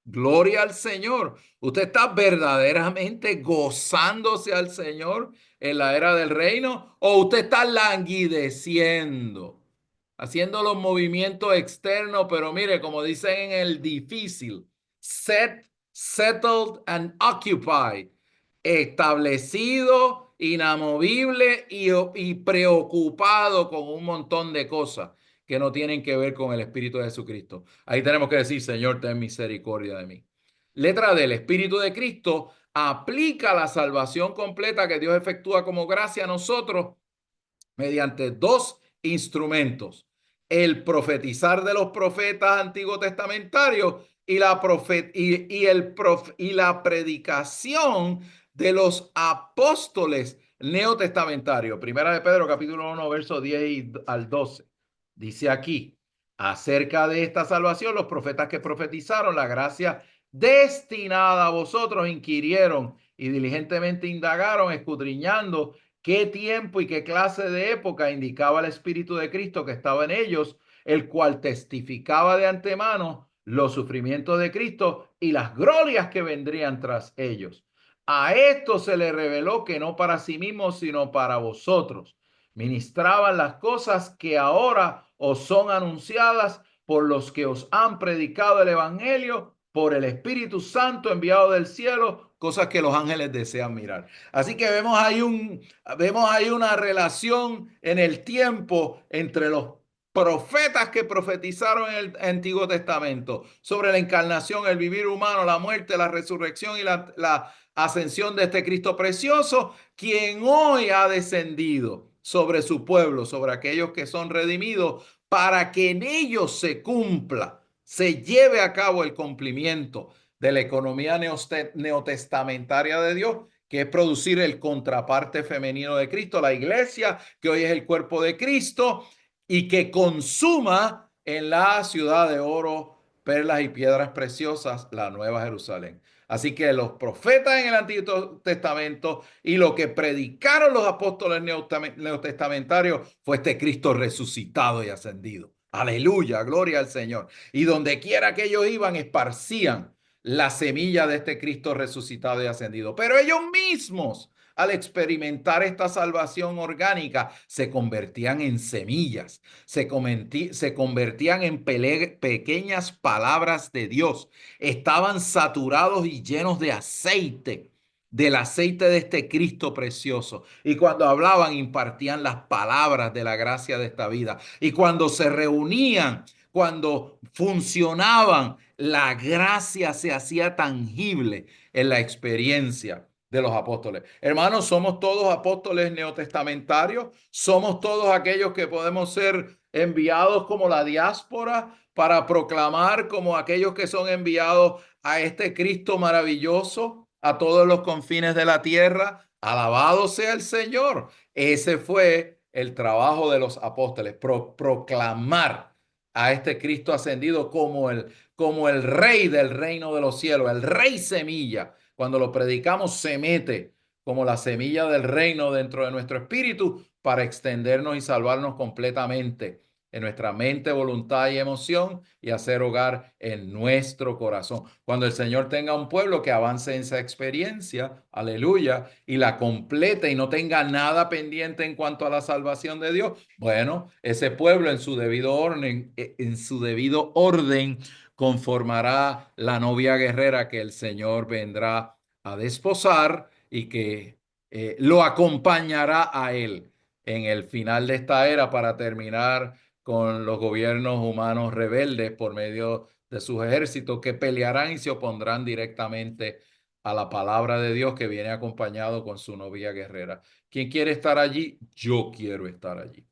Gloria al Señor. ¿Usted está verdaderamente gozándose al Señor en la era del reino? ¿O usted está languideciendo, haciendo los movimientos externos, pero mire, como dicen en el difícil, settled and occupied, establecido, inamovible y preocupado con un montón de cosas que no tienen que ver con el Espíritu de Jesucristo? Ahí tenemos que decir: Señor, ten misericordia de mí. Letra D, el Espíritu de Cristo aplica la salvación completa que Dios efectúa como gracia a nosotros mediante 2 instrumentos: el profetizar de los profetas antiguos testamentarios y la predicación de los apóstoles neotestamentarios. Primera de Pedro, capítulo 1, versos 10 al 12. Dice aquí, acerca de esta salvación, los profetas que profetizaron la gracia destinada a vosotros inquirieron y diligentemente indagaron, escudriñando qué tiempo y qué clase de época indicaba el Espíritu de Cristo que estaba en ellos, el cual testificaba de antemano los sufrimientos de Cristo y las glorias que vendrían tras ellos. A esto se le reveló que no para sí mismos, sino para vosotros ministraban las cosas que ahora os son anunciadas por los que os han predicado el Evangelio por el Espíritu Santo enviado del cielo, cosas que los ángeles desean mirar. Así que vemos ahí una relación en el tiempo entre los profetas que profetizaron en el Antiguo Testamento sobre la encarnación, el vivir humano, la muerte, la resurrección y la ascensión de este Cristo precioso, quien hoy ha descendido sobre su pueblo, sobre aquellos que son redimidos, para que en ellos se cumpla, se lleve a cabo el cumplimiento de la economía neotestamentaria de Dios, que es producir el contraparte femenino de Cristo, la iglesia, que hoy es el cuerpo de Cristo, y que consuma en la ciudad de oro, perlas y piedras preciosas, la nueva Jerusalén. Así que los profetas en el Antiguo Testamento y lo que predicaron los apóstoles neotestamentarios fue este Cristo resucitado y ascendido. Aleluya, gloria al Señor. Y donde quiera que ellos iban, esparcían la semilla de este Cristo resucitado y ascendido. Pero ellos mismos, al experimentar esta salvación orgánica, se convertían en semillas, se convertían en pequeñas palabras de Dios. Estaban saturados y llenos de aceite, del aceite de este Cristo precioso. Y cuando hablaban, impartían las palabras de la gracia de esta vida. Y cuando se reunían, cuando funcionaban, la gracia se hacía tangible en la experiencia de los apóstoles. Hermanos, somos todos apóstoles neotestamentarios, somos todos aquellos que podemos ser enviados como la diáspora para proclamar como aquellos que son enviados a este Cristo maravilloso a todos los confines de la tierra. Alabado sea el Señor. Ese fue el trabajo de los apóstoles, proclamar a este Cristo ascendido como el rey del reino de los cielos, el rey semilla. Cuando lo predicamos se mete como la semilla del reino dentro de nuestro espíritu para extendernos y salvarnos completamente en nuestra mente, voluntad y emoción y hacer hogar en nuestro corazón. Cuando el Señor tenga un pueblo que avance en esa experiencia, aleluya, y la complete y no tenga nada pendiente en cuanto a la salvación de Dios, bueno, ese pueblo en su debido orden conformará la novia guerrera que el Señor vendrá a desposar y que lo acompañará a él en el final de esta era para terminar con los gobiernos humanos rebeldes por medio de sus ejércitos que pelearán y se opondrán directamente a la palabra de Dios que viene acompañado con su novia guerrera. ¿Quién quiere estar allí? Yo quiero estar allí.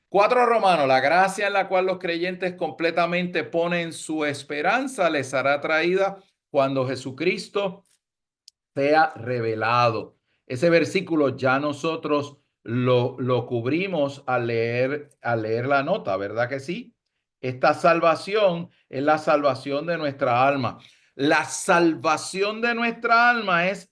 4 Romanos, la gracia en la cual los creyentes completamente ponen su esperanza les será traída cuando Jesucristo sea revelado. Ese versículo ya nosotros lo cubrimos al leer la nota, ¿verdad que sí? Esta salvación es la salvación de nuestra alma. La salvación de nuestra alma es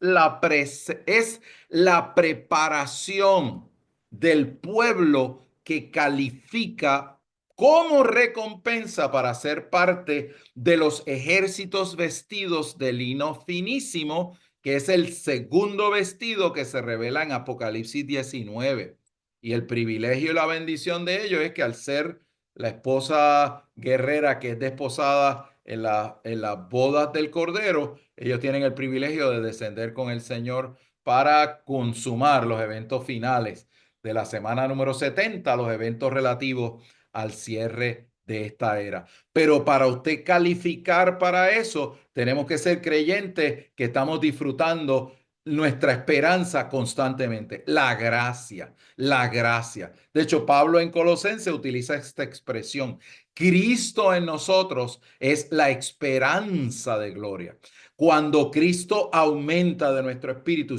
es la preparación del pueblo que califica como recompensa para ser parte de los ejércitos vestidos de lino finísimo, que es el segundo vestido que se revela en Apocalipsis 19. Y el privilegio y la bendición de ello es que al ser la esposa guerrera que es desposada en las bodas del Cordero, ellos tienen el privilegio de descender con el Señor para consumar los eventos finales de la semana número 70, los eventos relativos al cierre de esta era. Pero para usted calificar para eso, tenemos que ser creyentes que estamos disfrutando nuestra esperanza constantemente. La gracia, la gracia. De hecho, Pablo en Colosenses utiliza esta expresión. Cristo en nosotros es la esperanza de gloria. Cuando Cristo aumenta de nuestro espíritu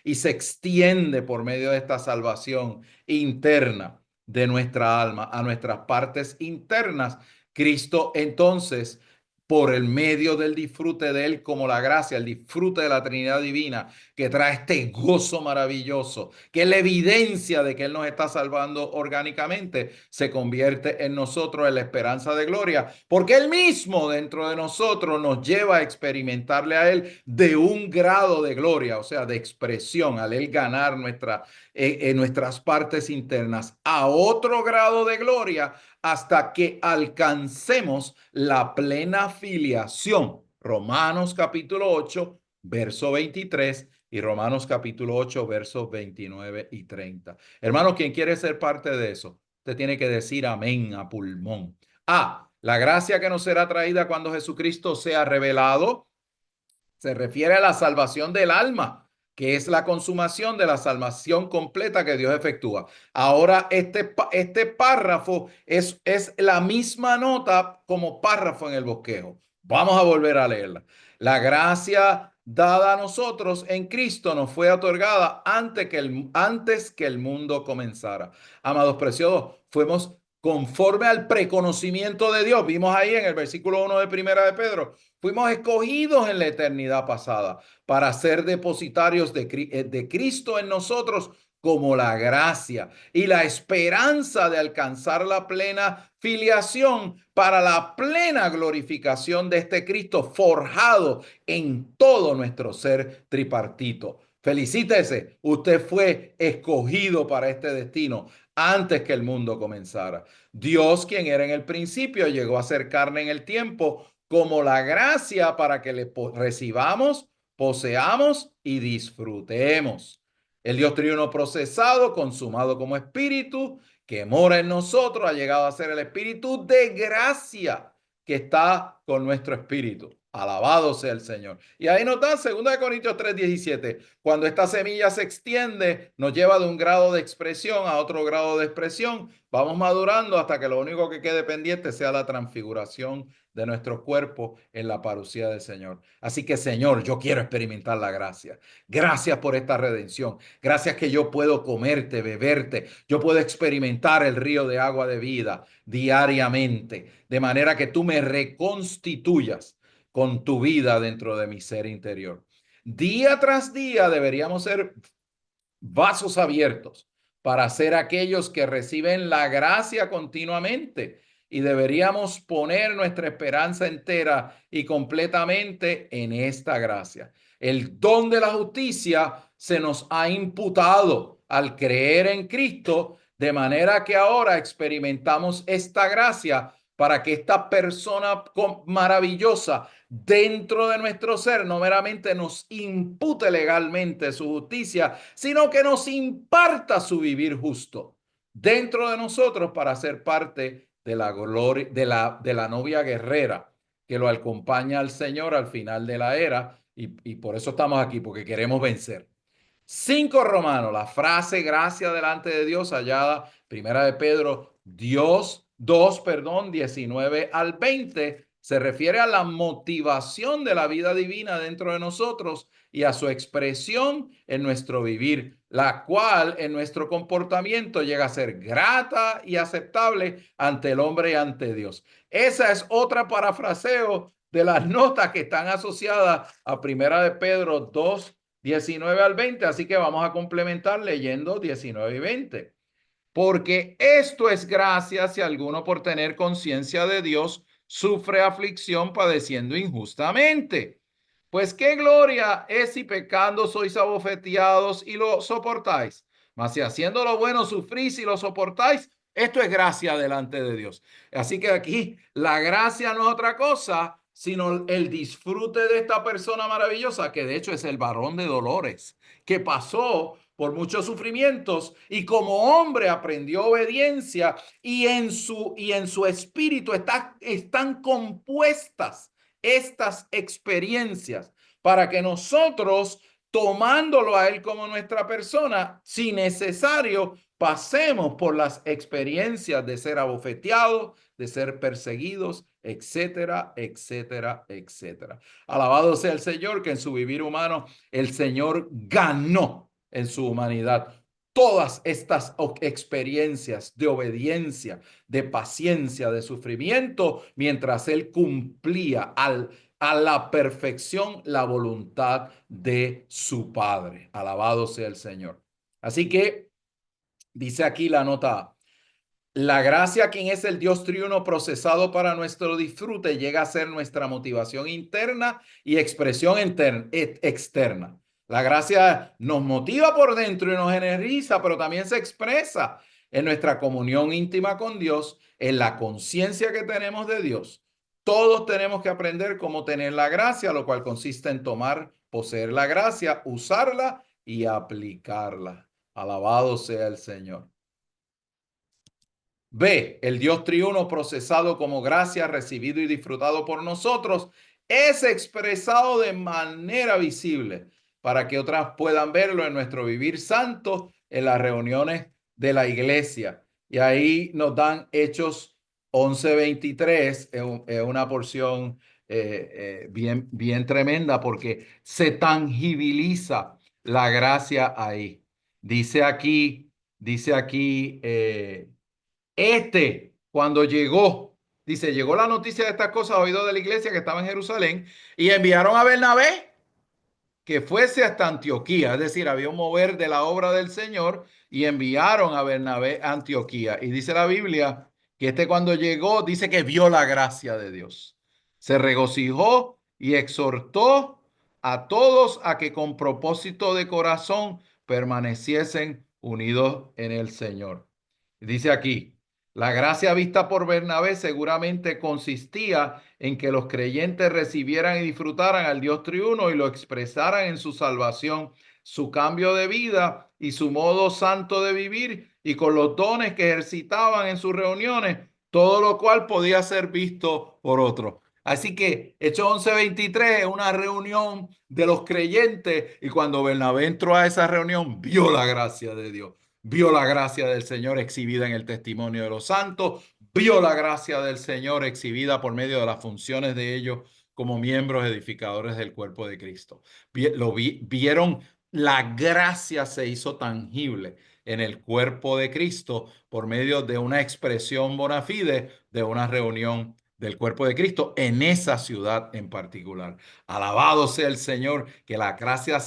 y se extiende por medio de esta salvación interna, de nuestra alma, a nuestras partes internas. Cristo entonces, por el medio del disfrute de Él como la gracia, el disfrute de la Trinidad Divina, que trae este gozo maravilloso, que es la evidencia de que Él nos está salvando orgánicamente, se convierte en nosotros en la esperanza de gloria, porque Él mismo dentro de nosotros nos lleva a experimentarle a Él de un grado de gloria, o sea, de expresión, al Él ganar en nuestras partes internas a otro grado de gloria hasta que alcancemos la plena filiación. Romanos capítulo 8, verso 23 y Romanos capítulo 8, versos 29 y 30. Hermanos, quien quiere ser parte de eso, usted tiene que decir amén a pulmón. La gracia que nos será traída cuando Jesucristo sea revelado se refiere a la salvación del alma, que es la consumación de la salvación completa que Dios efectúa. Ahora, este párrafo es la misma nota como párrafo en el bosquejo. Vamos a volver a leerla. La gracia dada a nosotros en Cristo nos fue otorgada antes que el mundo comenzara. Amados preciosos, fuimos conforme al preconocimiento de Dios. Vimos ahí en el versículo 1 de Primera de Pedro. Fuimos escogidos en la eternidad pasada para ser depositarios de Cristo en nosotros como la gracia y la esperanza de alcanzar la plena filiación para la plena glorificación de este Cristo forjado en todo nuestro ser tripartito. Felicítese, usted fue escogido para este destino antes que el mundo comenzara. Dios, quien era en el principio, llegó a ser carne en el tiempo como la gracia para que le recibamos, poseamos y disfrutemos. El Dios triuno procesado, consumado como espíritu, que mora en nosotros, ha llegado a ser el espíritu de gracia que está con nuestro espíritu. Alabado sea el Señor. Y ahí nos da 2 Corintios 3:17. Cuando esta semilla se extiende, nos lleva de un grado de expresión a otro grado de expresión. Vamos madurando hasta que lo único que quede pendiente sea la transfiguración de nuestro cuerpo en la parucía del Señor. Así que, Señor, yo quiero experimentar la gracia. Gracias por esta redención. Gracias que yo puedo comerte, beberte. Yo puedo experimentar el río de agua de vida diariamente, de manera que tú me reconstituyas con tu vida dentro de mi ser interior. Día tras día deberíamos ser vasos abiertos para ser aquellos que reciben la gracia continuamente y deberíamos poner nuestra esperanza entera y completamente en esta gracia. El don de la justicia se nos ha imputado al creer en Cristo, de manera que ahora experimentamos esta gracia para que esta persona maravillosa dentro de nuestro ser no meramente nos impute legalmente su justicia, sino que nos imparta su vivir justo dentro de nosotros para ser parte de la gloria de la novia guerrera que lo acompaña al Señor al final de la era y por eso estamos aquí, porque queremos vencer. 5 Romanos, la frase gracia delante de Dios hallada, primera de Pedro, Dios 2, perdón, 19 al 20, se refiere a la motivación de la vida divina dentro de nosotros y a su expresión en nuestro vivir, la cual en nuestro comportamiento llega a ser grata y aceptable ante el hombre y ante Dios. Esa es otra parafraseo de las notas que están asociadas a primera de Pedro 2, 19 al 20, así que vamos a complementar leyendo 19 y 20. Porque esto es gracia si alguno por tener conciencia de Dios sufre aflicción padeciendo injustamente. Pues qué gloria es si pecando sois abofeteados y lo soportáis. Mas si haciendo lo bueno sufrís y lo soportáis, esto es gracia delante de Dios. Así que aquí la gracia no es otra cosa, sino el disfrute de esta persona maravillosa, que de hecho es el varón de dolores, que pasó por muchos sufrimientos y como hombre aprendió obediencia y en su espíritu están compuestas estas experiencias para que nosotros, tomándolo a él como nuestra persona, si necesario, pasemos por las experiencias de ser abofeteados, de ser perseguidos, etcétera, etcétera, etcétera. Alabado sea el Señor, que en su vivir humano el Señor ganó en su humanidad todas estas experiencias de obediencia, de paciencia, de sufrimiento, mientras él cumplía a la perfección la voluntad de su Padre. Alabado sea el Señor. Así que dice aquí la nota: la gracia, quien es el Dios triuno procesado para nuestro disfrute, llega a ser nuestra motivación interna y expresión externa. La gracia nos motiva por dentro y nos energiza, pero también se expresa en nuestra comunión íntima con Dios, en la conciencia que tenemos de Dios. Todos tenemos que aprender cómo tener la gracia, lo cual consiste en tomar, poseer la gracia, usarla y aplicarla. Alabado sea el Señor. B, el Dios triuno procesado como gracia, recibido y disfrutado por nosotros, es expresado de manera visible para que otras puedan verlo en nuestro vivir santo, en las reuniones de la iglesia. Y ahí nos dan Hechos 11:23, es una porción bien tremenda porque se tangibiliza la gracia ahí. Dice aquí, cuando llegó, dice, llegó la noticia de estas cosas, oído de la iglesia que estaba en Jerusalén, y enviaron a Bernabé que fuese hasta Antioquía, es decir, había un mover de la obra del Señor y enviaron a Bernabé a Antioquía. Y dice la Biblia que cuando llegó, dice que vio la gracia de Dios. Se regocijó y exhortó a todos a que con propósito de corazón permaneciesen unidos en el Señor. Dice aquí, la gracia vista por Bernabé seguramente consistía en que los creyentes recibieran y disfrutaran al Dios triuno y lo expresaran en su salvación, su cambio de vida y su modo santo de vivir, y con los dones que ejercitaban en sus reuniones, todo lo cual podía ser visto por otros. Así que Hechos 11:23 es una reunión de los creyentes, y cuando Bernabé entró a esa reunión, vio la gracia de Dios. Vio la gracia del Señor exhibida en el testimonio de los santos, vio la gracia del Señor exhibida por medio de las funciones de ellos como miembros edificadores del cuerpo de Cristo. Vieron, la gracia se hizo tangible en el cuerpo de Cristo por medio de una expresión bona fide de una reunión del cuerpo de Cristo en esa ciudad en particular. Alabado sea el Señor, que la gracia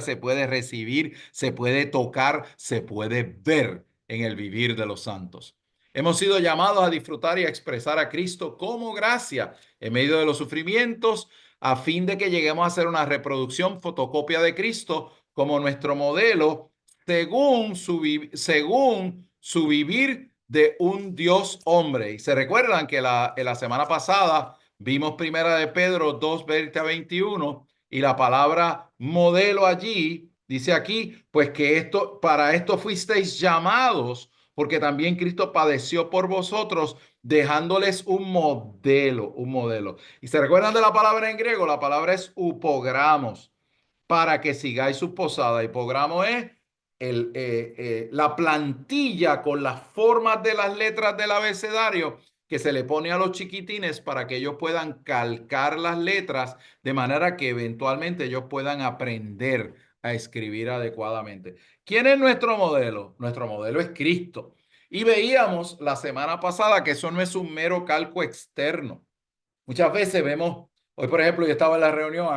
se puede recibir, se puede tocar, se puede ver en el vivir de los santos. Hemos sido llamados a disfrutar y a expresar a Cristo como gracia en medio de los sufrimientos, a fin de que lleguemos a ser una reproducción fotocopia de Cristo como nuestro modelo, según su vivir de un Dios hombre. Y se recuerdan que en la semana pasada vimos primera de Pedro 2:20-21, y la palabra modelo allí dice aquí, pues que para esto fuisteis llamados, porque también Cristo padeció por vosotros, dejándoles un modelo, un modelo. Y se recuerdan de la palabra en griego, la palabra es upogramos, para que sigáis su posada. Hipogramo es la plantilla con las formas de las letras del abecedario que se le pone a los chiquitines para que ellos puedan calcar las letras de manera que eventualmente ellos puedan aprender a escribir adecuadamente. ¿Quién es nuestro modelo? Nuestro modelo es Cristo. Y veíamos la semana pasada que eso no es un mero calco externo. Muchas veces vemos, hoy por ejemplo, yo estaba en la reunión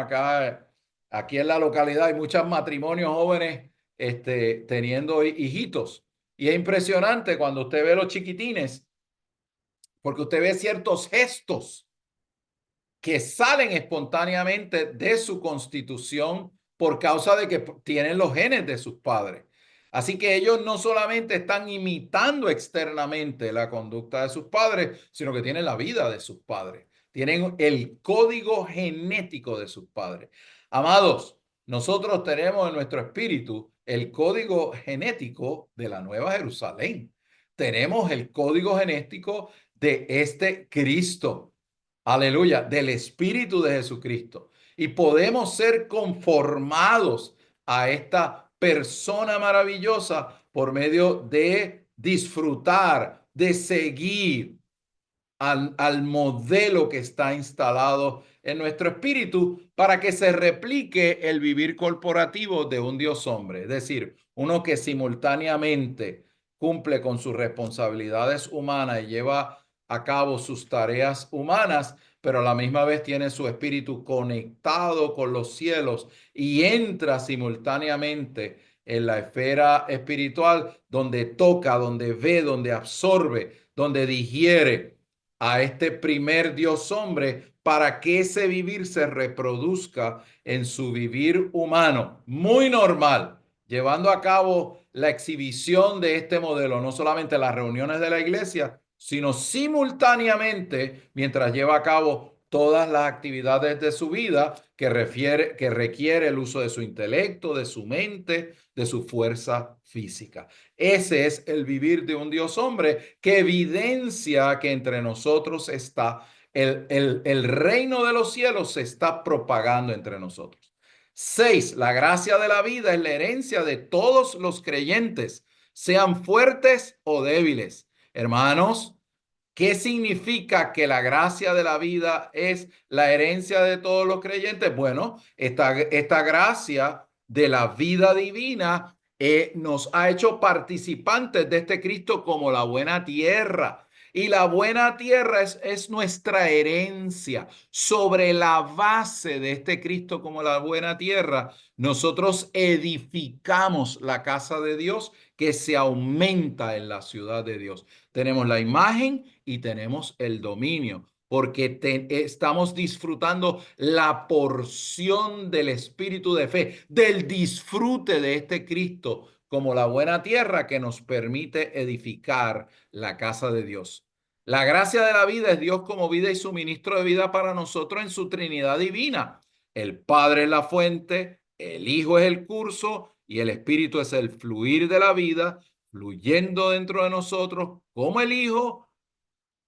aquí en la localidad, hay muchos matrimonios jóvenes teniendo hijitos. Y es impresionante cuando usted ve los chiquitines, porque usted ve ciertos gestos que salen espontáneamente de su constitución por causa de que tienen los genes de sus padres. Así que ellos no solamente están imitando externamente la conducta de sus padres, sino que tienen la vida de sus padres. Tienen el código genético de sus padres. Amados, nosotros tenemos en nuestro espíritu el código genético de la Nueva Jerusalén. Tenemos el código genético de este Cristo. Aleluya, del Espíritu de Jesucristo. Y podemos ser conformados a esta persona maravillosa por medio de disfrutar, de seguir al modelo que está instalado en nuestro espíritu para que se replique el vivir corporativo de un Dios hombre, es decir, uno que simultáneamente cumple con sus responsabilidades humanas y lleva a cabo sus tareas humanas, pero a la misma vez tiene su espíritu conectado con los cielos y entra simultáneamente en la esfera espiritual donde toca, donde ve, donde absorbe, donde digiere a este primer Dios hombre para que ese vivir se reproduzca en su vivir humano, muy normal, llevando a cabo la exhibición de este modelo, no solamente en las reuniones de la iglesia, sino simultáneamente mientras lleva a cabo todas las actividades de su vida que requiere el uso de su intelecto, de su mente, de su fuerza física. Ese es el vivir de un Dios hombre que evidencia que entre nosotros está el reino de los cielos se está propagando entre nosotros. 6. La gracia de la vida es la herencia de todos los creyentes, sean fuertes o débiles. Hermanos, ¿qué significa que la gracia de la vida es la herencia de todos los creyentes? Bueno, esta gracia de la vida divina nos ha hecho participantes de este Cristo como la buena tierra. Y la buena tierra es nuestra herencia. Sobre la base de este Cristo como la buena tierra, nosotros edificamos la casa de Dios que se aumenta en la ciudad de Dios. Tenemos la imagen y tenemos el dominio, porque estamos disfrutando la porción del espíritu de fe, del disfrute de este Cristo como la buena tierra que nos permite edificar la casa de Dios. La gracia de la vida es Dios como vida y suministro de vida para nosotros en su Trinidad divina. El Padre es la fuente, el Hijo es el curso y el Espíritu es el fluir de la vida, fluyendo dentro de nosotros como el Hijo,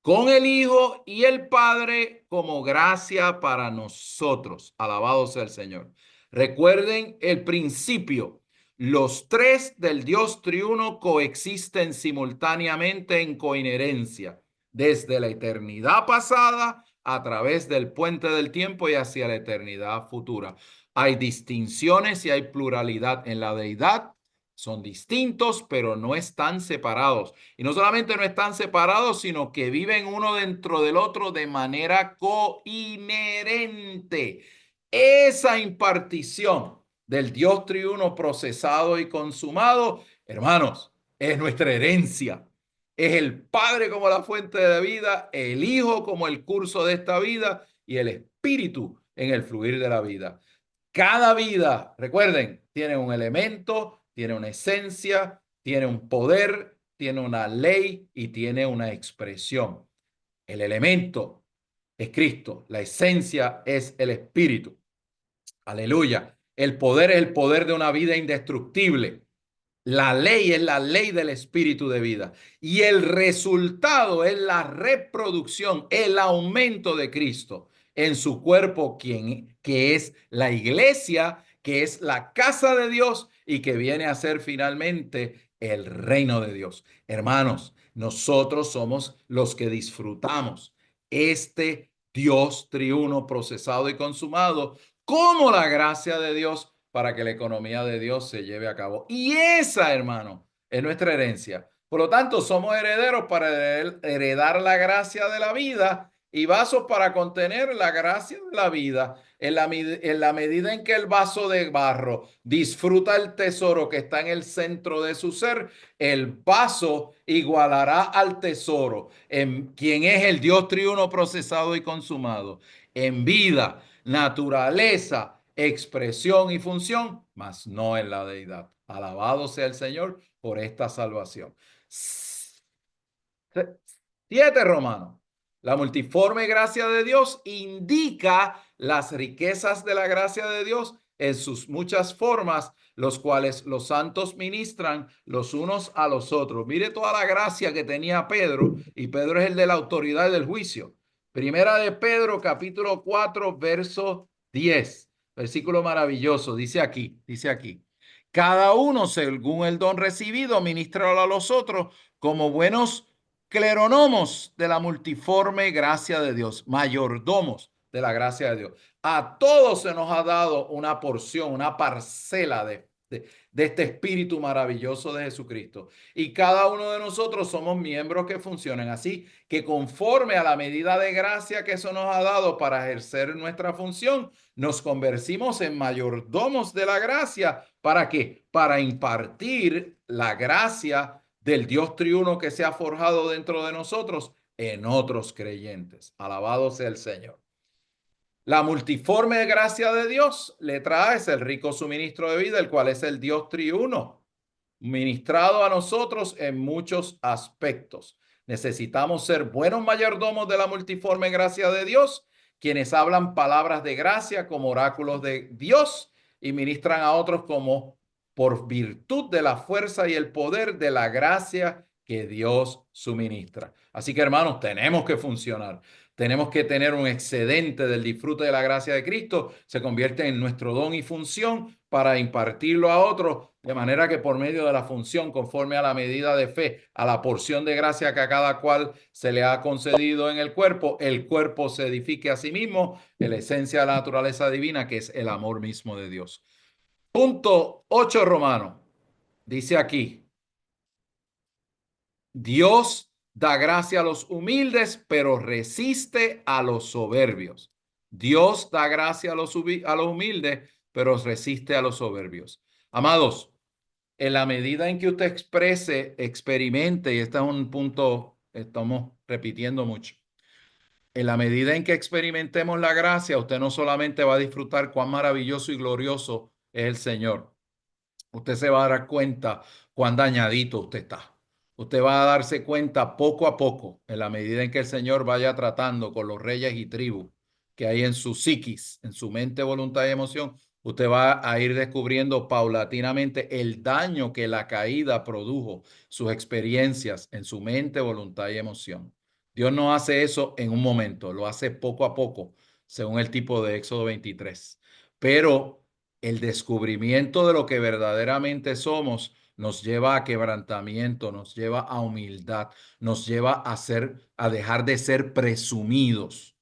con el Hijo y el Padre como gracia para nosotros. Alabado sea el Señor. Recuerden el principio. Los tres del Dios triuno coexisten simultáneamente en coinherencia, desde la eternidad pasada a través del puente del tiempo y hacia la eternidad futura. Hay distinciones y hay pluralidad en la deidad. Son distintos, pero no están separados. Y no solamente no están separados, sino que viven uno dentro del otro de manera coinherente. Esa impartición del Dios triuno procesado y consumado, hermanos, es nuestra herencia. Es el Padre como la fuente de vida, el Hijo como el curso de esta vida y el Espíritu en el fluir de la vida. Cada vida, recuerden, tiene un elemento, tiene una esencia, tiene un poder, tiene una ley y tiene una expresión. El elemento es Cristo, la esencia es el Espíritu. Aleluya. El poder es el poder de una vida indestructible. La ley es la ley del espíritu de vida y el resultado es la reproducción, el aumento de Cristo en su cuerpo, que es la iglesia, que es la casa de Dios y que viene a ser finalmente el reino de Dios. Hermanos, nosotros somos los que disfrutamos este Dios triuno procesado y consumado como la gracia de Dios para que la economía de Dios se lleve a cabo. Y esa, hermano, es nuestra herencia. Por lo tanto, somos herederos para heredar la gracia de la vida y vasos para contener la gracia de la vida. En la medida en que el vaso de barro disfruta el tesoro que está en el centro de su ser, el vaso igualará al tesoro, en quien es el Dios triuno procesado y consumado, en vida, naturaleza, expresión y función, mas no en la deidad. Alabado sea el Señor por esta salvación. 7, Romanos. La multiforme gracia de Dios indica las riquezas de la gracia de Dios en sus muchas formas, los cuales los santos ministran los unos a los otros. Mire toda la gracia que tenía Pedro, y Pedro es el de la autoridad del juicio. Primera de Pedro, capítulo 4, verso 10. Versículo maravilloso. Dice aquí. Cada uno, según el don recibido, ministra a los otros como buenos cleronomos de la multiforme gracia de Dios, mayordomos de la gracia de Dios. A todos se nos ha dado una porción, una parcela de este espíritu maravilloso de Jesucristo. Y cada uno de nosotros somos miembros que funcionan así, que conforme a la medida de gracia que eso nos ha dado para ejercer nuestra función, nos convertimos en mayordomos de la gracia. ¿Para qué? Para impartir la gracia del Dios triuno que se ha forjado dentro de nosotros en otros creyentes. Alabado sea el Señor. La multiforme gracia de Dios le trae el rico suministro de vida, el cual es el Dios triuno, ministrado a nosotros en muchos aspectos. Necesitamos ser buenos mayordomos de la multiforme gracia de Dios, quienes hablan palabras de gracia como oráculos de Dios y ministran a otros como por virtud de la fuerza y el poder de la gracia que Dios suministra. Así que, hermanos, tenemos que funcionar. Tenemos que tener un excedente del disfrute de la gracia de Cristo, se convierte en nuestro don y función para impartirlo a otros, de manera que por medio de la función, conforme a la medida de fe, a la porción de gracia que a cada cual se le ha concedido en el cuerpo se edifique a sí mismo en la esencia de la naturaleza divina, que es el amor mismo de Dios. Punto 8, Romano. Dice aquí, Dios da gracia a los humildes, pero resiste a los soberbios. Dios da gracia a los humildes, pero resiste a los soberbios. Amados, en la medida en que usted experimente, y este es un punto que estamos repitiendo mucho, en la medida en que experimentemos la gracia, usted no solamente va a disfrutar cuán maravilloso y glorioso es el Señor, usted se va a dar cuenta cuán dañadito usted está. Usted va a darse cuenta poco a poco, en la medida en que el Señor vaya tratando con los reyes y tribus que hay en su psiquis, en su mente, voluntad y emoción. Usted va a ir descubriendo paulatinamente el daño que la caída produjo, sus experiencias en su mente, voluntad y emoción. Dios no hace eso en un momento, lo hace poco a poco, según el tipo de Éxodo 23. Pero el descubrimiento de lo que verdaderamente somos nos lleva a quebrantamiento, nos lleva a humildad, nos lleva a dejar de ser presumidos.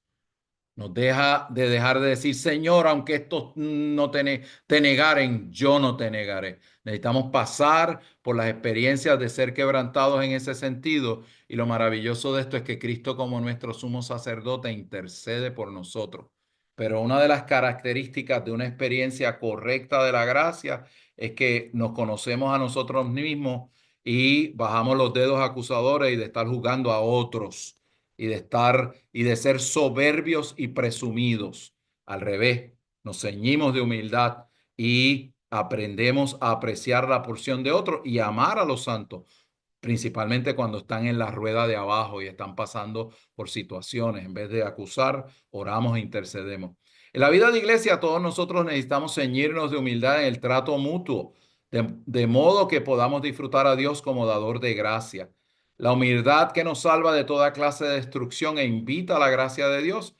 Nos deja de dejar de decir, Señor, aunque estos no te negaren, yo no te negaré. Necesitamos pasar por las experiencias de ser quebrantados en ese sentido. Y lo maravilloso de esto es que Cristo, como nuestro sumo sacerdote, intercede por nosotros. Pero una de las características de una experiencia correcta de la gracia es que nos conocemos a nosotros mismos y bajamos los dedos acusadores y de estar juzgando a otros y de ser soberbios y presumidos. Al revés, nos ceñimos de humildad y aprendemos a apreciar la porción de otro y amar a los santos, principalmente cuando están en la rueda de abajo y están pasando por situaciones. En vez de acusar, oramos e intercedemos. En la vida de iglesia, todos nosotros necesitamos ceñirnos de humildad en el trato mutuo, de modo que podamos disfrutar a Dios como dador de gracia. La humildad que nos salva de toda clase de destrucción e invita a la gracia de Dios.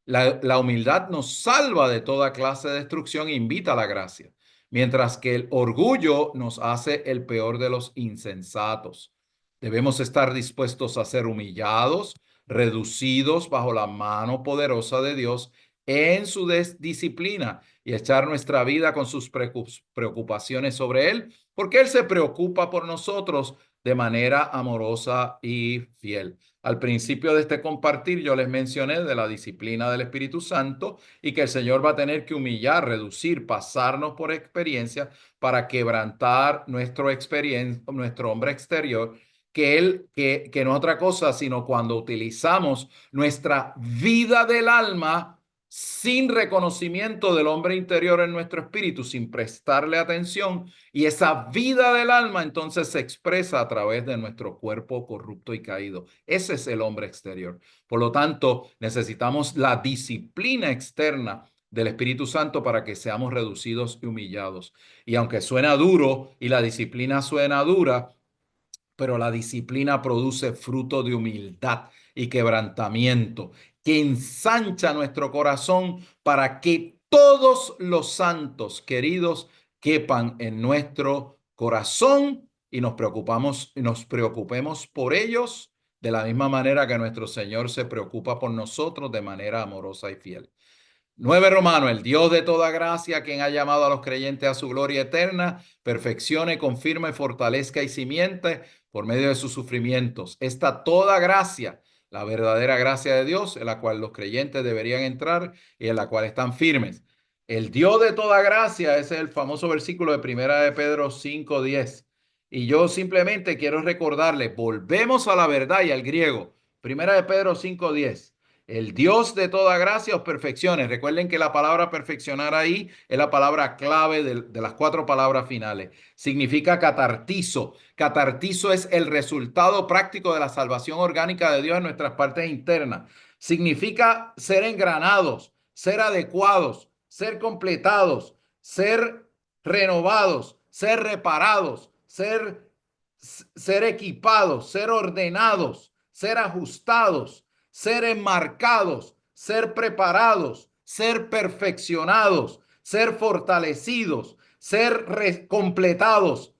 La humildad nos salva de toda clase de destrucción e invita a la gracia, mientras que el orgullo nos hace el peor de los insensatos. Debemos estar dispuestos a ser humillados, reducidos bajo la mano poderosa de Dios en su disciplina y echar nuestra vida con sus preocupaciones sobre Él, porque Él se preocupa por nosotros de manera amorosa y fiel. Al principio de este compartir yo les mencioné de la disciplina del Espíritu Santo y que el Señor va a tener que humillar, reducir, pasarnos por experiencia para quebrantar nuestro hombre exterior, que no es otra cosa sino cuando utilizamos nuestra vida del alma sin reconocimiento del hombre interior en nuestro espíritu, sin prestarle atención, y esa vida del alma entonces se expresa a través de nuestro cuerpo corrupto y caído. Ese es el hombre exterior. Por lo tanto, necesitamos la disciplina externa del Espíritu Santo para que seamos reducidos y humillados. Y aunque suena duro y la disciplina suena dura, pero la disciplina produce fruto de humildad y quebrantamiento que ensancha nuestro corazón para que todos los santos queridos quepan en nuestro corazón y nos preocupemos por ellos de la misma manera que nuestro Señor se preocupa por nosotros de manera amorosa y fiel. 9 Romanos, el Dios de toda gracia, quien ha llamado a los creyentes a su gloria eterna, perfeccione, confirme, fortalezca y simiente por medio de sus sufrimientos. Esta toda gracia, la verdadera gracia de Dios, en la cual los creyentes deberían entrar y en la cual están firmes. El Dios de toda gracia, ese es el famoso versículo de Primera de Pedro 5:10. Y yo simplemente quiero recordarle, volvemos a la verdad y al griego. Primera de Pedro 5:10. El Dios de toda gracia os perfeccione. Recuerden que la palabra perfeccionar ahí es la palabra clave de las 4 palabras finales. Significa catartizo. Catartizo es el resultado práctico de la salvación orgánica de Dios en nuestras partes internas. Significa ser engranados, ser adecuados, ser completados, ser renovados, ser reparados, ser equipados, ser ordenados, ser ajustados, ser enmarcados, ser preparados, ser perfeccionados, ser fortalecidos, ser completados.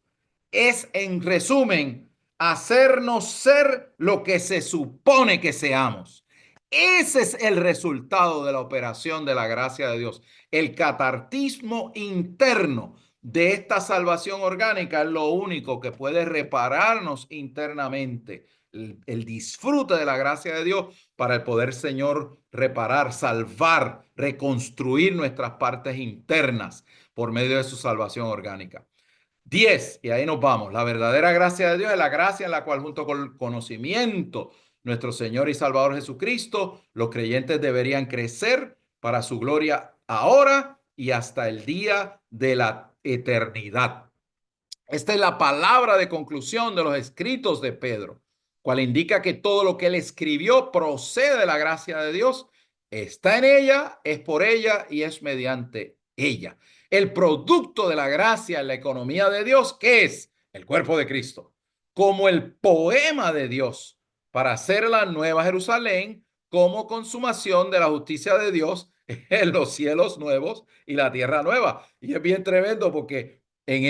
Es, en resumen, hacernos ser lo que se supone que seamos. Ese es el resultado de la operación de la gracia de Dios. El catartismo interno de esta salvación orgánica es lo único que puede repararnos internamente. El disfrute de la gracia de Dios para el poder, Señor, reparar, salvar, reconstruir nuestras partes internas por medio de su salvación orgánica. 10, y ahí nos vamos. La verdadera gracia de Dios es la gracia en la cual, junto con el conocimiento, nuestro Señor y Salvador Jesucristo, los creyentes deberían crecer para su gloria ahora y hasta el día de la eternidad. Esta es la palabra de conclusión de los escritos de Pedro, cual indica que todo lo que él escribió procede de la gracia de Dios, está en ella, es por ella y es mediante ella. El producto de la gracia en la economía de Dios, ¿qué es? El cuerpo de Cristo, como el poema de Dios para hacer la nueva Jerusalén como consumación de la justicia de Dios en los cielos nuevos y la tierra nueva. Y es bien tremendo porque en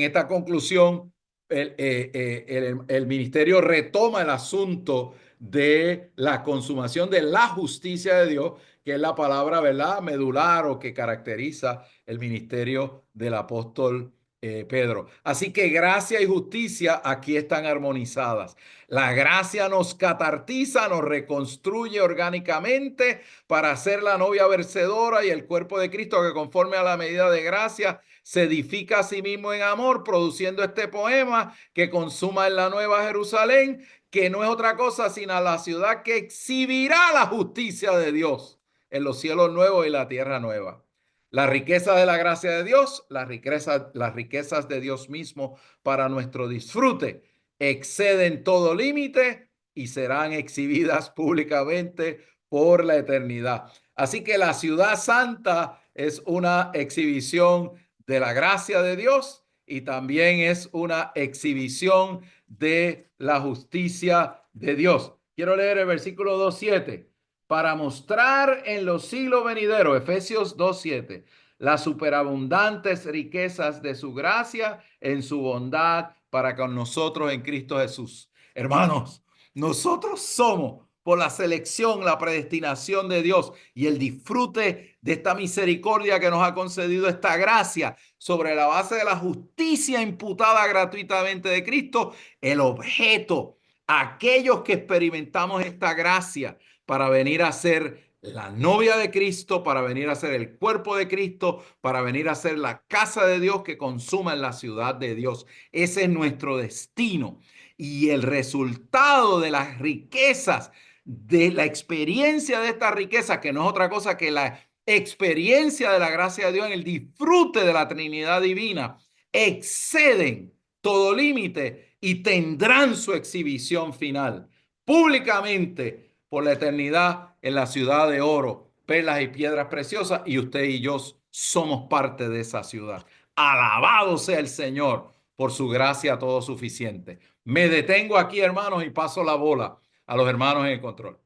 esta conclusión el ministerio retoma el asunto de la consumación de la justicia de Dios, que es la palabra, ¿verdad?, medular o que caracteriza el ministerio del apóstol Pedro. Así que gracia y justicia aquí están armonizadas. La gracia nos catartiza, nos reconstruye orgánicamente para ser la novia vencedora y el cuerpo de Cristo que conforme a la medida de gracia se edifica a sí mismo en amor, produciendo este poema que consuma en la nueva Jerusalén, que no es otra cosa sino la ciudad que exhibirá la justicia de Dios en los cielos nuevos y la tierra nueva. La riqueza de la gracia de Dios, las riquezas de Dios mismo para nuestro disfrute, exceden todo límite y serán exhibidas públicamente por la eternidad. Así que la ciudad santa es una exhibición de la gracia de Dios y también es una exhibición de la justicia de Dios. Quiero leer el versículo 2:7. Para mostrar en los siglos venideros, Efesios 2:7, las superabundantes riquezas de su gracia en su bondad para con nosotros en Cristo Jesús. Hermanos, nosotros somos por la selección, la predestinación de Dios y el disfrute de esta misericordia que nos ha concedido esta gracia sobre la base de la justicia imputada gratuitamente de Cristo, el objeto, aquellos que experimentamos esta gracia para venir a ser la novia de Cristo, para venir a ser el cuerpo de Cristo, para venir a ser la casa de Dios que consuma en la ciudad de Dios. Ese es nuestro destino. Y el resultado de las riquezas, de la experiencia de esta riqueza, que no es otra cosa que la experiencia de la gracia de Dios en el disfrute de la Trinidad divina, exceden todo límite y tendrán su exhibición final públicamente por la eternidad en la ciudad de oro, perlas y piedras preciosas, y usted y yo somos parte de esa ciudad. Alabado sea el Señor por su gracia todo suficiente. Me detengo aquí, hermanos, y paso la bola a los hermanos en el control.